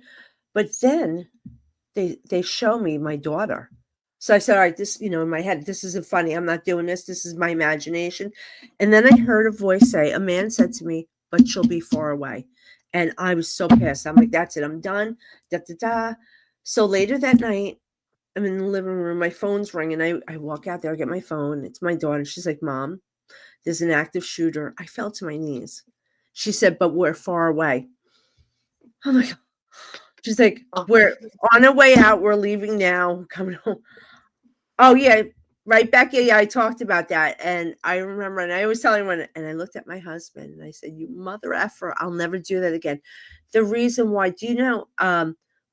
But then they show me my daughter. So I said, all right, this, in my head, this isn't funny. I'm not doing this. This is my imagination. And then I heard a voice say, a man said to me, but she'll be far away. And I was so pissed. I'm like, that's it. I'm done. Da, da, da. So later that night, I'm in the living room. My phone's ringing. I walk out there. I get my phone. It's my daughter. She's like, Mom, there's an active shooter. I fell to my knees. She said, but we're far away. I'm like, she's like, we're on our way out. We're leaving now. Coming home. Oh, yeah. Right, Becky. Yeah, I talked about that. And I remember, and I always tell everyone, and I looked at my husband and I said, you mother effer, I'll never do that again. The reason why, do you know,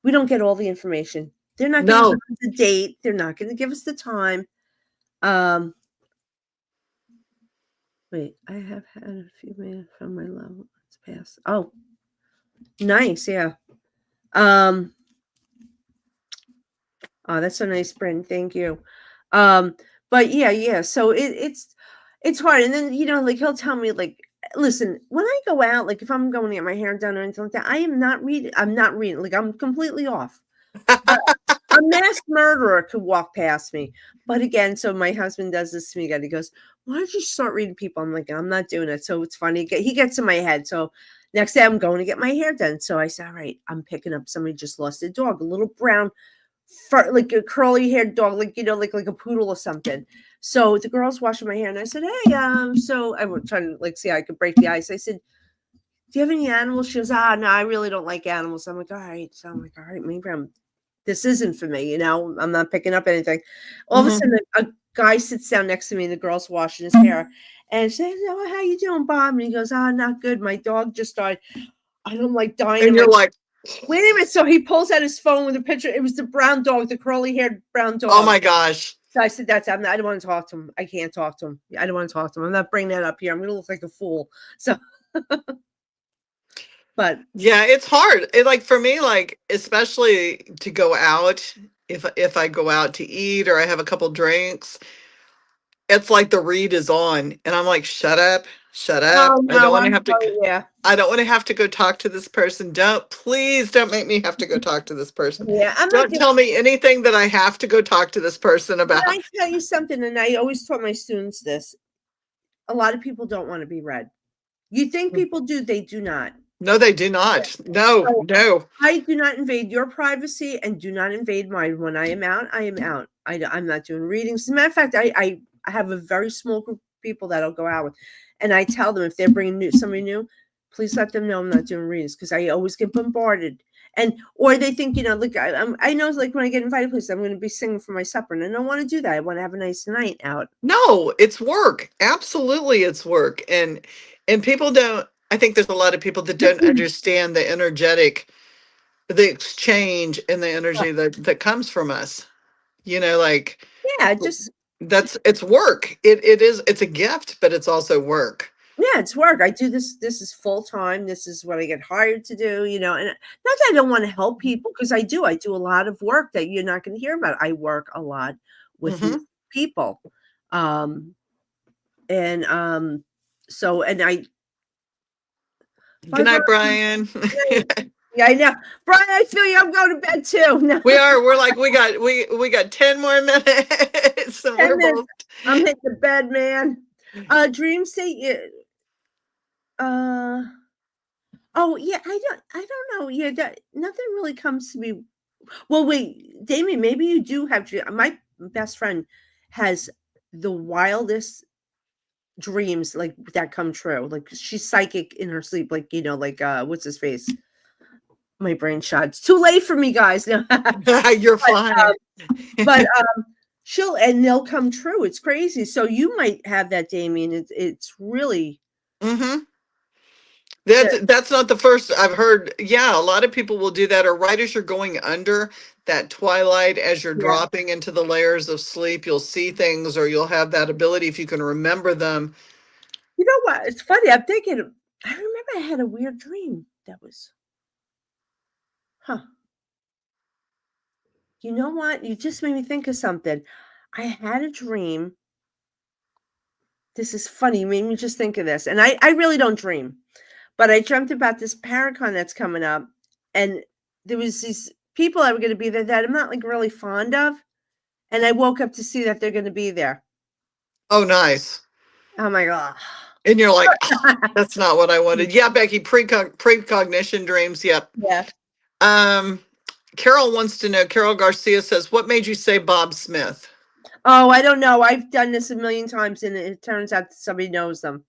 we don't get all the information. They're not going to give us the date. They're not going to give us the time. Wait, I have had a few minutes from my level. It's past. Oh, nice. Yeah. Oh, that's so nice, Bryn. Thank you. But yeah. So it's hard. And then, like he'll tell me, like, listen, when I go out, like if I'm going to get my hair done or anything like that, I'm not reading. Like I'm completely off. A masked murderer could walk past me. But again, so my husband does this to me again. He goes, why don't you start reading people? I'm like, I'm not doing it. So it's funny. He gets in my head. So Next day, I'm going to get my hair done. So I said, all right, I'm picking up, somebody just lost a dog, a little brown, like a curly haired dog, like, like a poodle or something. So the girl's washing my hair, and I said, hey, so I was trying to like see how I could break the ice. I said, do you have any animals? She goes, no, I really don't like animals. I'm like, all right. So I'm like, all right, maybe this isn't for me. I'm not picking up anything. All of a sudden, a guy sits down next to me, and the girl's washing his hair. And she says, oh, how you doing, Bob? And he goes, not good. My dog just died. I'm like dying. And you're like, wait a minute. So he pulls out his phone with a picture. It was the brown dog, the curly-haired brown dog. oh my gosh. So I said, I don't want to talk to him. I can't talk to him. I don't want to talk to him. I'm not bringing that up here. I'm going to look like a fool. So, but yeah, it's hard. Like for me, like especially to go out, if I go out to eat or I have a couple drinks, it's like the read is on, and I'm like, shut up, shut up. oh, I don't no, want to I'm have to. sorry, yeah. I don't want to have to go talk to this person. Please don't make me have to go talk to this person. Yeah, Don't tell me anything that I have to go talk to this person about. Can I tell you something? And I always taught my students this. A lot of people don't want to be read. You think people do, they do not. No, they do not. No, So, no. I do not invade your privacy and do not invade mine. When I am out, I am out. I'm not doing readings. As a matter of fact, I have a very small group of people that I'll go out with. And I tell them if they're bringing somebody new, please let them know I'm not doing readings, because I always get bombarded. Or they think, like I know, like when I get invited places, I'm going to be singing for my supper, and I don't want to do that. I want to have a nice night out. No, it's work. Absolutely, it's work. And people don't. I think there's a lot of people that don't understand the exchange and the energy that comes from us. Like Yeah, it's work. It's a gift, but it's also work. Yeah, it's work. I do this. This is full time. This is what I get hired to do, and not that I don't want to help people, because I do. I do a lot of work that you're not going to hear about. I work a lot with people. So, and I. Good night, Brian. Yeah, I know. Brian, I feel you. I'm going to bed too. No. We are. We're like, we got 10 more minutes. 10 minutes. I'm hitting the bed, man. Dream state. Oh yeah, I don't know. Yeah, that nothing really comes to me. Well, wait, Damien, maybe you do have. My best friend has the wildest dreams, like that come true. Like she's psychic in her sleep. Like what's his face? My brain shot. It's too late for me, guys. No. You're fine. But they'll come true. It's crazy. So you might have that, Damien. It's really. Mm-hmm. That's not the first I've heard. Yeah, a lot of people will do that, or right as you're going under that twilight, as you're dropping into the layers of sleep, you'll see things, or you'll have that ability if you can remember them. You know what? It's funny. I'm thinking, I remember I had a weird dream that was, you know what? You just made me think of something. I had a dream. This is funny. You made me just think of this. And I really don't dream. But I dreamt about this Paracon that's coming up. And there was these people that were going to be there that I'm not like really fond of. And I woke up to see that they're going to be there. Oh, nice. Oh my God. And you're like, oh, that's not what I wanted. Yeah, Becky, precognition dreams. Yep. Yeah. Carol wants to know, Carol Garcia says, what made you say Bob Smith? Oh, I don't know. I've done this a million times, and it turns out somebody knows them.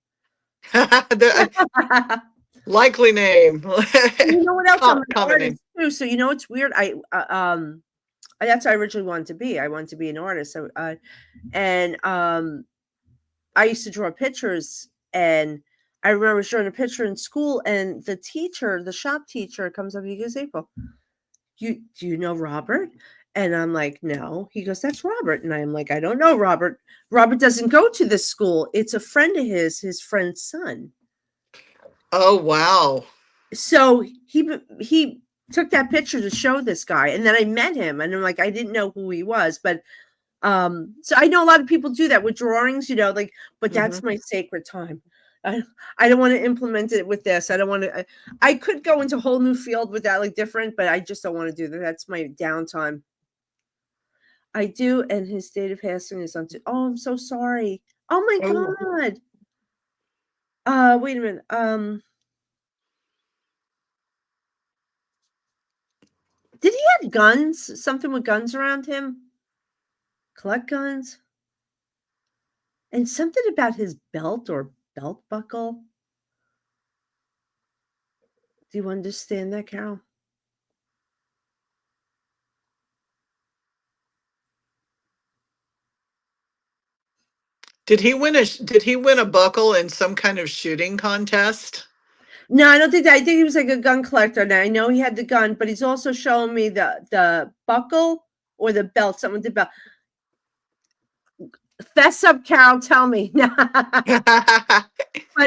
Likely name. You know what else? I'm an common artist too. So it's weird. That's what I originally wanted to be. I wanted to be an artist. So, I used to draw pictures, and I remember drawing a picture in school, and the shop teacher comes up. He goes, April, do you know Robert? And I'm like, no. He goes, that's Robert. And I'm like, I don't know Robert. Robert doesn't go to this school. It's a friend of his friend's son. Oh, wow. So he took that picture to show this guy. And then I met him, and I'm like, I didn't know who he was. But so I know a lot of people do that with drawings, but that's my sacred time. I don't want to implement it with this. I don't want to. I could go into a whole new field with that, like different, but I just don't want to do that. That's my downtime. I do, and his date of passing is on. Oh, I'm so sorry. Oh my God. Wait a minute. Did he have guns? Something with guns around him? Collect guns? And something about his belt or belt buckle? Do you understand that, Carol? Did he win a buckle in some kind of shooting contest? No, I don't think that. I think he was like a gun collector. Now I know he had the gun, but he's also showing me the buckle or the belt, something with the belt. Fess up, Carol. Tell me. But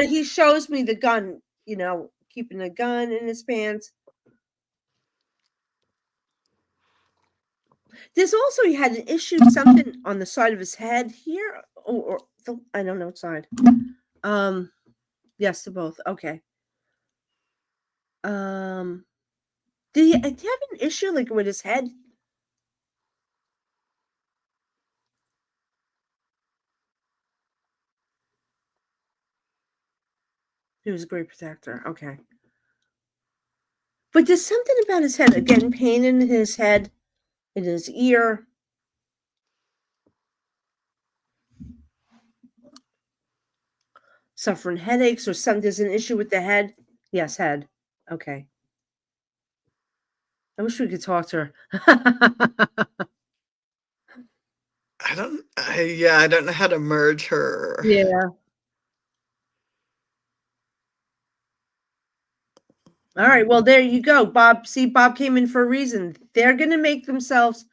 he shows me the gun. Keeping a gun in his pants. There's also he had an issue, something on the side of his head here, or I don't know what side. Yes to both. Okay. Did he have an issue like with his head? He was a great protector. Okay. But there's something about his head. Again, pain in his head, in his ear. Suffering headaches or something. There's an issue with the head. Yes, head. Okay. I wish we could talk to her. I don't know how to merge her. Yeah. All right. Well, there you go, Bob. See, Bob came in for a reason. They're going to make themselves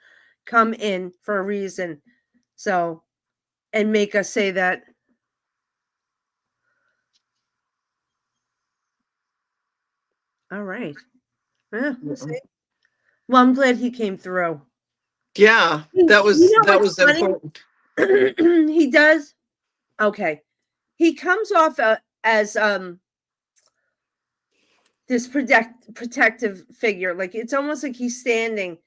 come in for a reason. So, and make us say that. All right. Yeah, we'll see. Well, I'm glad he came through. Yeah, that was important. He does. Okay. He comes off as this protective figure. Like it's almost like he's standing.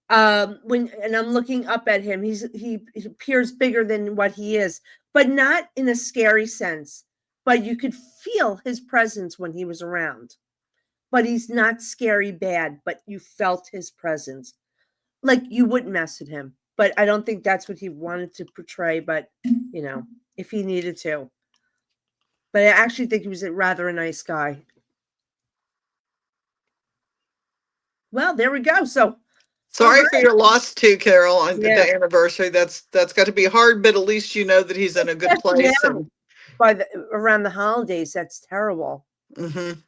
And I'm looking up at him. He appears bigger than what he is, but not in a scary sense. But you could feel his presence when he was around. But he's not scary bad, but you felt his presence. Like you wouldn't mess with him. But I don't think that's what he wanted to portray, but if he needed to. But I actually think he was rather a nice guy. Well, there we go. So sorry for your loss too, Carol, on the anniversary. That's got to be hard, but at least you know that he's in a good place. Around the holidays, that's terrible. Mm-hmm.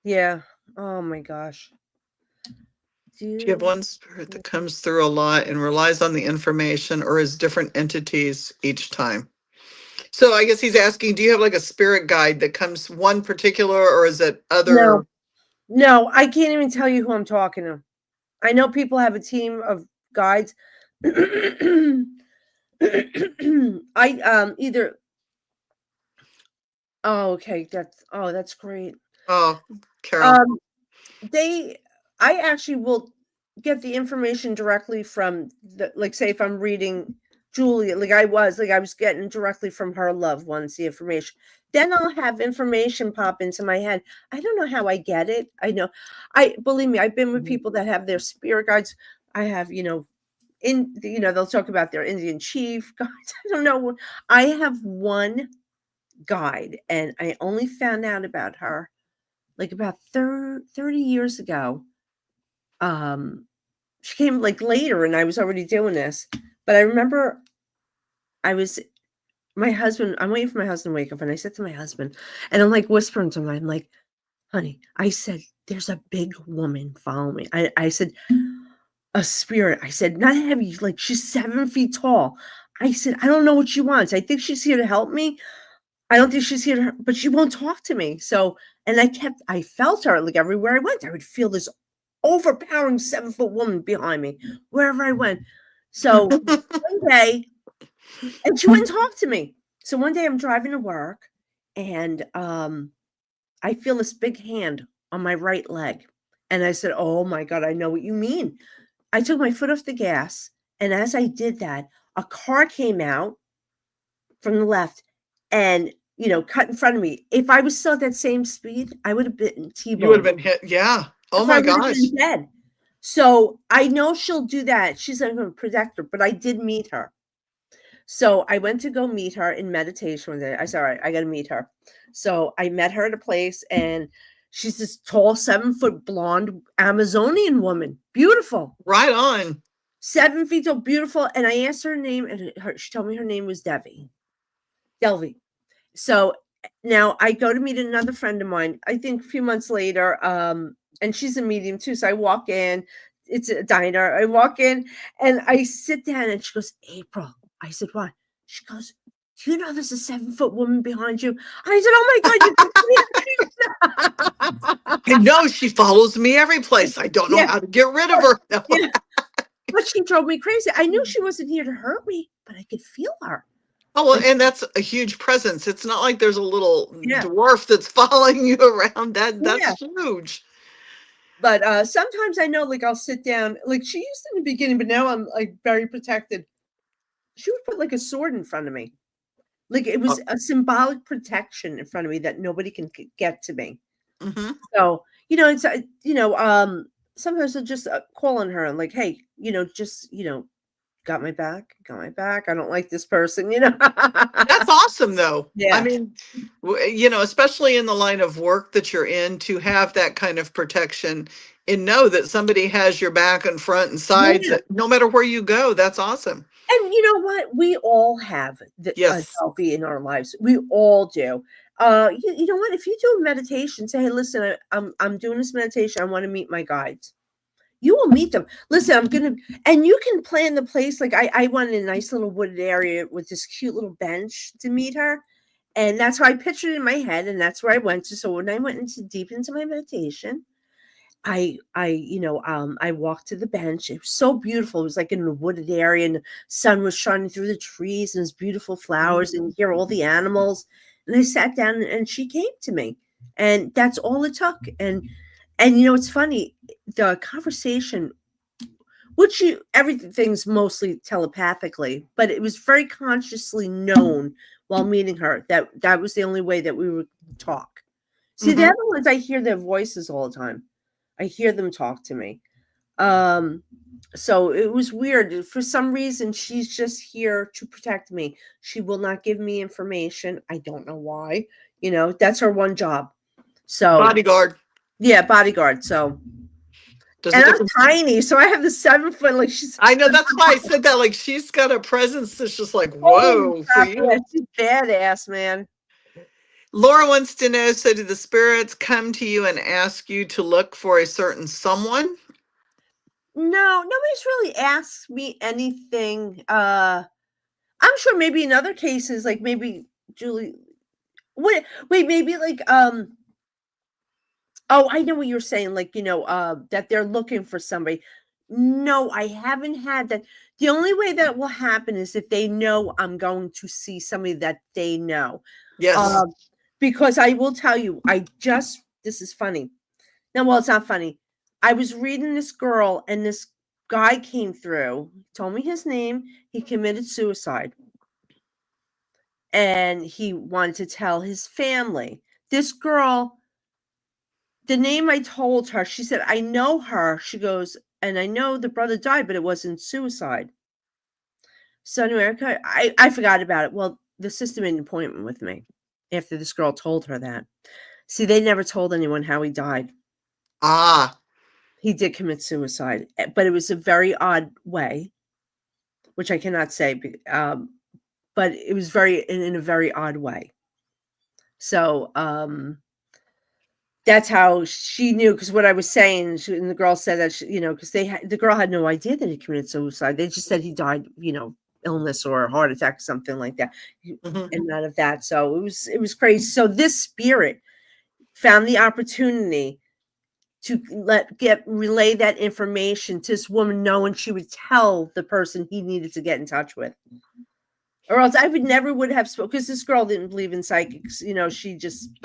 Yeah. Oh my gosh. Do you have one spirit that comes through a lot and relies on the information, or is different entities each time? So I guess he's asking, do you have like a spirit guide that comes one particular, or is it other? No, I can't even tell you who I'm talking to. I know people have a team of guides. I either. Oh, okay. That's great. Oh, Carol. I actually will get the information directly from say if I'm reading Julia, I was getting directly from her loved ones, the information. Then I'll have information pop into my head. I don't know how I get it. Believe me, I've been with people that have their spirit guides. I have, they'll talk about their Indian chief guides. I don't know. I have one guide, and I only found out about her like about 30 years ago. She came later, and I was already doing this. But I remember I'm waiting for my husband to wake up, and I said to my husband, and I'm whispering to him, I'm like, honey, I said, there's a big woman following me. I said, a spirit. I said, not heavy, she's 7 feet tall. I said, I don't know what she wants. I think she's here to help me. I don't think she's here but she won't talk to me. So, and I felt her everywhere I went. I would feel this overpowering 7-foot woman behind me wherever I went. So one day, and she wouldn't talk to me. So one day I'm driving to work, and I feel this big hand on my right leg. And I said, oh my God, I know what you mean. I took my foot off the gas, and as I did that, a car came out from the left and cut in front of me. If I was still at that same speed, I would have been T-boned. You would have been hit. Yeah. Oh my gosh. Dead. So I know she'll do that. She's like a protector, but I did meet her. So I went to go meet her in meditation one day. I said, all right, I got to meet her. So I met her at a place, and she's this tall, 7-foot blonde Amazonian woman. Beautiful. Right on. 7 feet tall, beautiful. And I asked her name, and she told me her name was Delvy. So now I go to meet another friend of mine, I think a few months later, and she's a medium too. So I walk in, it's a diner. I walk in and I sit down, and she goes, April. I said, what? She goes, do you know there's a 7-foot woman behind you? I said, oh my God, I know she follows me every place. I don't know how to get rid of her. No. Yeah. But she drove me crazy. I knew she wasn't here to hurt me, but I could feel her. Oh, well, and that's a huge presence. It's not like there's a little dwarf that's following you around. That's huge. But sometimes I know, like, I'll sit down, like she used in the beginning, but now I'm like very protected. She would put like a sword in front of me. Like it was a symbolic protection in front of me that nobody can get to me. Mm-hmm. So, it's, sometimes I'll just call on her and like, hey, just, got my back. I don't like this person, That's awesome though. Yeah. I mean, especially in the line of work that you're in, to have that kind of protection and know that somebody has your back and front and sides, no matter where you go. That's awesome. And you know what? We all have Delphi in our lives. We all do. You know what? If you do a meditation, say, hey, listen, I'm doing this meditation. I want to meet my guides. You will meet them. Listen, and you can plan the place. Like I went in a nice little wooded area with this cute little bench to meet her. And that's how I pictured it in my head. And that's where I went to. So when I went deep into my meditation, I walked to the bench. It was so beautiful. It was like in a wooded area, and the sun was shining through the trees, and there's beautiful flowers, and you hear all the animals. And I sat down, and she came to me, and that's all it took. And it's funny, the conversation, which everything's mostly telepathically, but it was very consciously known while meeting her that was the only way that we would talk. See, the other ones, I hear their voices all the time. I hear them talk to me. So it was weird. For some reason, she's just here to protect me. She will not give me information. I don't know why. That's her one job. So bodyguard. Yeah, bodyguard. So and I'm tiny, so I have the 7 foot. Like I know, that's why I said that. Like she's got a presence that's just like, whoa. For you. Yeah, she's badass, man. Laura wants to know, so do the spirits come to you and ask you to look for a certain someone? No, nobody's really asked me anything. I'm sure maybe in other cases, like maybe Julie, wait, maybe like, oh, I know what you're saying. Like, that they're looking for somebody. No, I haven't had that. The only way that will happen is if they know I'm going to see somebody that they know. Yes. Because I will tell you, this is funny. No, well, it's not funny. I was reading this girl, and this guy came through, told me his name. He committed suicide. And he wanted to tell his family. This girl, the name I told her, she said, I know her. She goes, and I know the brother died, but it wasn't suicide. So anyway, I forgot about it. Well, the sister made an appointment with me after this girl told her that. See, they never told anyone how he died. He did commit suicide, but it was a very odd way, which I cannot say, but it was in a very odd way. So that's how she knew, because what I was saying, and the girl said that, because the girl had no idea that he committed suicide. They just said he died, illness or a heart attack, something like that, and none of that. So it was crazy. So this spirit found the opportunity to relay that information to this woman, knowing she would tell the person he needed to get in touch with, or else I would have spoken, because this girl didn't believe in psychics. She just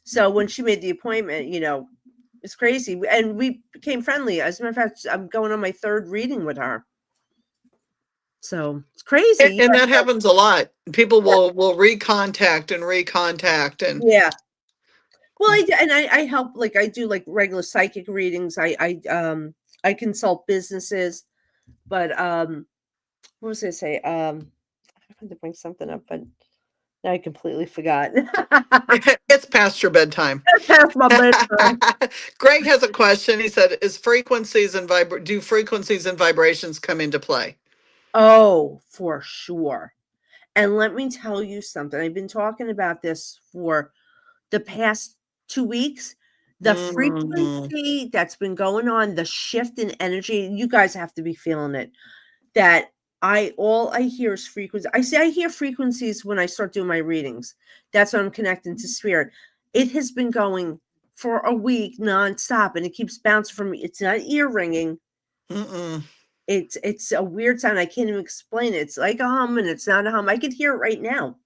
So when she made the appointment, it's crazy, and we became friendly. As a matter of fact, I'm going on my 3rd reading with her. So it's crazy. And that happens a lot. People will recontact and Well, I help, like I do like regular psychic readings. I consult businesses, but what was I say? I wanted to bring something up, but now I completely forgot. It's past your bedtime. Past my bedtime. Greg has a question. He said, "Is frequencies and do frequencies and vibrations come into play?" Oh, for sure. And let me tell you something. I've been talking about this for the past 2 weeks. The Mm. frequency that's been going on, the shift in energy, you guys have to be feeling it. That all I hear is frequency. I hear frequencies when I start doing my readings. That's when I'm connecting to spirit. It has been going for a week nonstop, and it keeps bouncing from me. It's not ear ringing. Mm-mm. It's a weird sound. I can't even explain it. It's like a hum, and it's not a hum. I could hear it right now.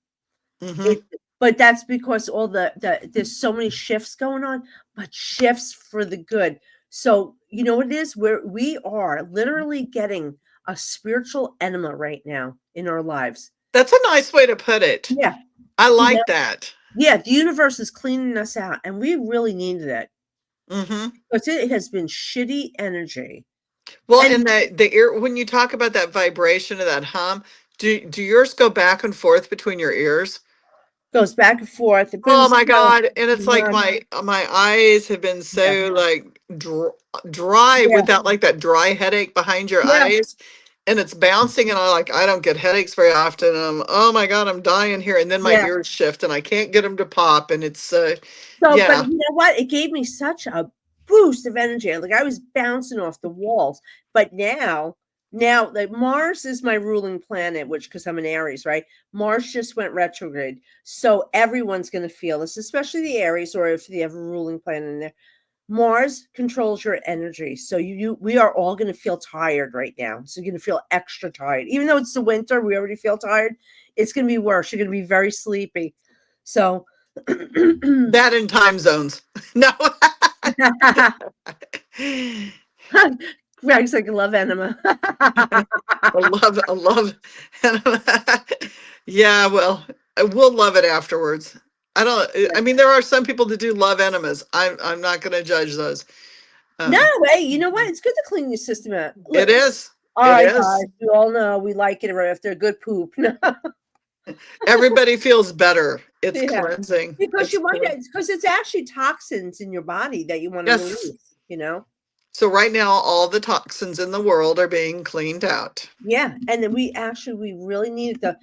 Mm-hmm. But that's because all the there's so many shifts going on, but shifts for the good. So you know what it is? We are literally getting a spiritual enema right now in our lives. That's a nice way to put it. Yeah. I You like know? that. Yeah, the universe is cleaning us out, and we really needed it Mm-hmm. because it has been shitty energy. Well, And and the ear, when you talk about that vibration of that hum, do yours go back and forth between your ears? goes back and forth. It Oh brings my so God. And it's like much. my eyes have been Yeah. so like dry Yeah. with that, like that dry headache behind your Yeah. eyes. And it's bouncing, and I don't get headaches very often. Oh my God, I'm dying here. And then my Yeah. ears shift and I can't get them to pop. And it's So, but yeah. you know what? It gave me such a boost of energy. Like I was bouncing off the walls. But now, like Mars is my ruling planet, which because I'm an Aries, right? Mars just went retrograde. So everyone's going to feel this, especially the Aries, or if they have a ruling planet in there. Mars controls your energy. So we are all going to feel tired right now. So you're going to feel extra tired. Even though it's the winter, we already feel tired. It's going to be worse. You're going to be very sleepy. So That in time zones. No. Greg's like a love enema. I love. Yeah, well, we'll love it afterwards. I don't. I mean, there are some people that do love enemas. I'm not going to judge those. No Um, way. You know what? It's good to clean your system out. it Look, is. all It right, is. guys. We all know we like it right after a good poop. Everybody feels better. It's Yeah. cleansing. Because It's you want clean. to, because it's actually toxins in your body that you want to Yes. release, you know? So right now, all the toxins in the world are being cleaned out. Yeah. And then we really needed the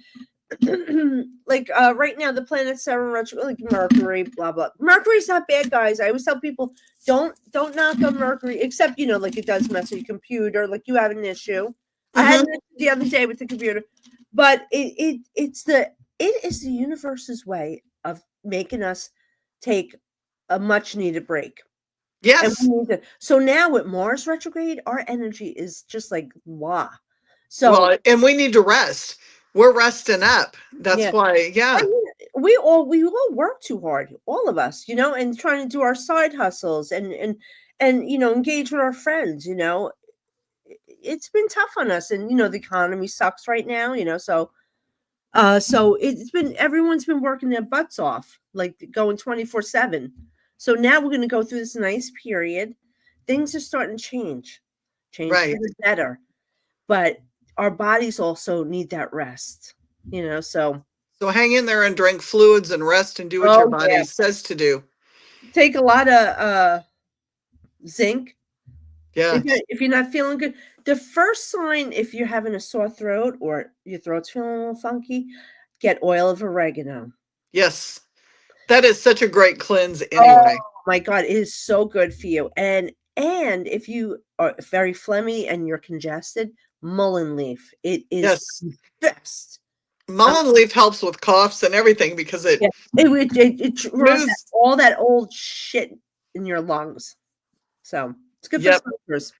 like right now the planets are retro, like Mercury, blah blah. Mercury's not bad, guys. I always tell people don't knock on Mercury, except like it does mess with your computer, like you have an issue. I had Hmm. an issue the other day with the computer, but it is the universe's way of making us take a much needed break. And we Yes. need to, so now with Mars retrograde, our energy is just like wow. So Well, and we need to rest. We're resting up. That's yeah. why. I Yeah. mean, we all work too hard, all of us, and trying to do our side hustles and engage with our friends. It's been tough on us, and the economy sucks right now. So it's been everyone's been working their butts off, like going 24/7. So now we're going to go through this nice period. Things are starting to change for Right. the better, but our bodies also need that rest. So. So hang in there and drink fluids and rest and do what your Oh body yeah. says to do. Take a lot of zinc. Yeah. If you're not feeling good, the first sign if you're having a sore throat or your throat's feeling a little funky, get oil of oregano. Yes. That is such a great cleanse Oh anyway. my god, it is so good for you. And if you are very phlegmy and you're congested, mullein leaf. It is Yes. the best. Mullein leaf helps with coughs and everything because it Yeah, it draws smooths. all that old shit in your lungs. So it's good for Yep. smokers.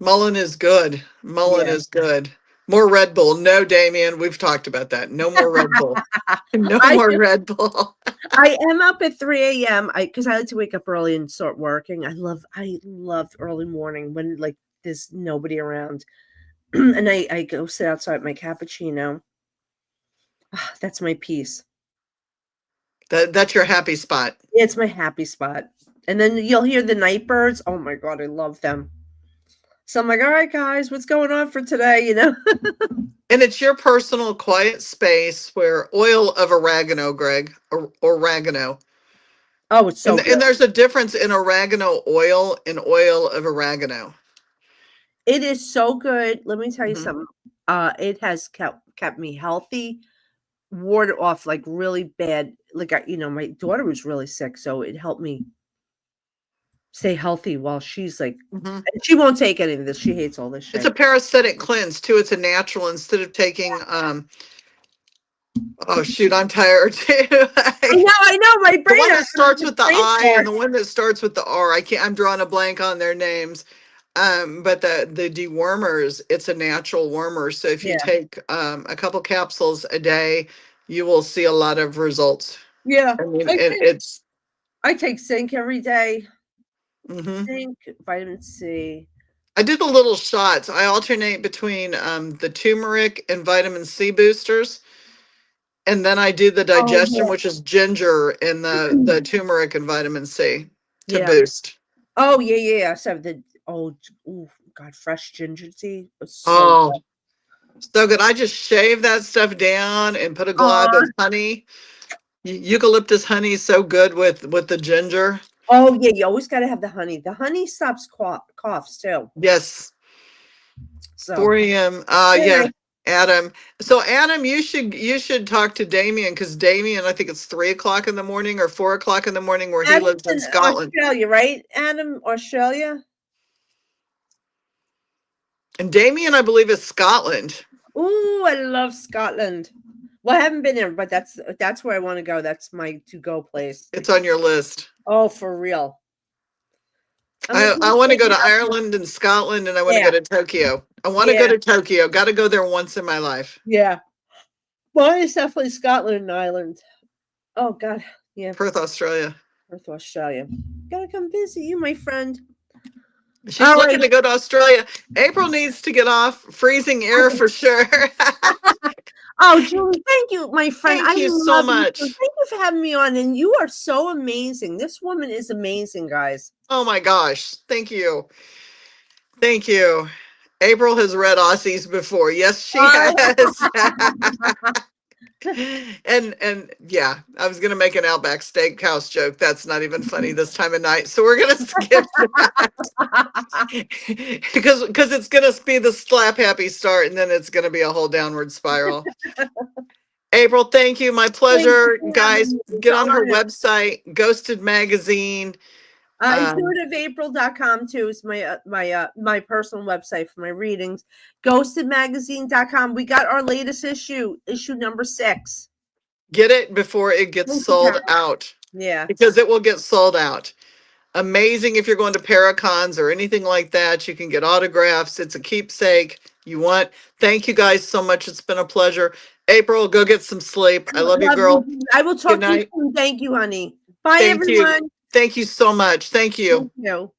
Mullein is good. Mullein Yeah. is good. More Red Bull. No, Damien, we've talked about that. No more Red Bull. No I more Red Bull. I am up at 3 a.m. Because I like to wake up early and start working. I love early morning when like there's nobody around. And I go sit outside my cappuccino. That's my peace. That's your happy spot. It's my happy spot. And then you'll hear the night birds. Oh my God, I love them. So I'm like, all right, guys, what's going on for today? You know? And it's your personal quiet space where oil of oregano, Greg, or oregano. Oh, it's so good. And there's a difference in oregano oil and oil of oregano. It is so good. Let me tell you Mhm. something. It has kept me healthy, warded off like really bad. Like my daughter was really sick, so it helped me stay healthy while she's like, Mhm. and she won't take any of this. She hates all this shit. It's a parasitic cleanse too. It's a natural instead of taking oh shoot, I'm tired too. I know. My brain. The one that starts with the brain I fart. and the one that starts with the R. I'm drawing a blank on their names. But the dewormers, it's a natural wormer. So if you Yeah. take a couple capsules a day, you will see a lot of results. Yeah. I mean, it's I take zinc every day. mhm. Zinc, vitamin C. I do the little shots. I alternate between the turmeric and vitamin C boosters. And then I do the digestion, yeah. which is ginger and the turmeric and vitamin C to Yeah. boost. Oh yeah. So God, fresh ginger tea. Oh, so good. I just shave that stuff down and put a glob of honey. Eucalyptus honey is so good with the ginger. Oh yeah, you always got to have the honey. The honey stops coughs too. Yes. So Thorium. Yeah. Adam. So Adam, you should talk to Damien because Damien, I think it's 3:00 in the morning or 4:00 in the morning where he lives in Scotland. Australia, right? Adam, Australia. And Damien, I believe, is Scotland. Ooh, I love Scotland. Well, I haven't been there, but that's where I want to go. That's my to-go place. It's on your list. Oh, for real. I want to go to Ireland and Scotland, and I want to go to Tokyo. I want to go to Tokyo. Got to go there once in my life. Yeah. Well, it's definitely Scotland and Ireland. Oh, God. Yeah. Perth, Australia. Perth, Australia. Gotta come visit you, my friend. She's looking to go to Australia. April needs to get off freezing air for sure. Oh, Julie, thank you, my friend. Thank you so much. Thank you for having me on. And you are so amazing. This woman is amazing, guys. Oh my gosh. Thank you. Thank you. April has read Aussies before. Yes, she has. and yeah, I was gonna make an Outback Steakhouse joke. That's not even funny this time of night. So we're gonna skip that. because it's gonna be the slap happy start and then it's gonna be a whole downward spiral. April, thank you. My pleasure. Guys, get on her website, Ghosted Magazine. Intuitiveapril.com too is my personal website for my readings. Ghostedmagazine.com. We got our latest issue number 6. Get it before it gets sold out. Yeah. Because it will get sold out. Amazing if you're going to Paracons or anything like that. You can get autographs. It's a keepsake you want. Thank you guys so much. It's been a pleasure. April, go get some sleep. I love you, girl. I will talk to you soon. Thank you, honey. Bye, everyone. Thank you so much. Thank you. Thank you.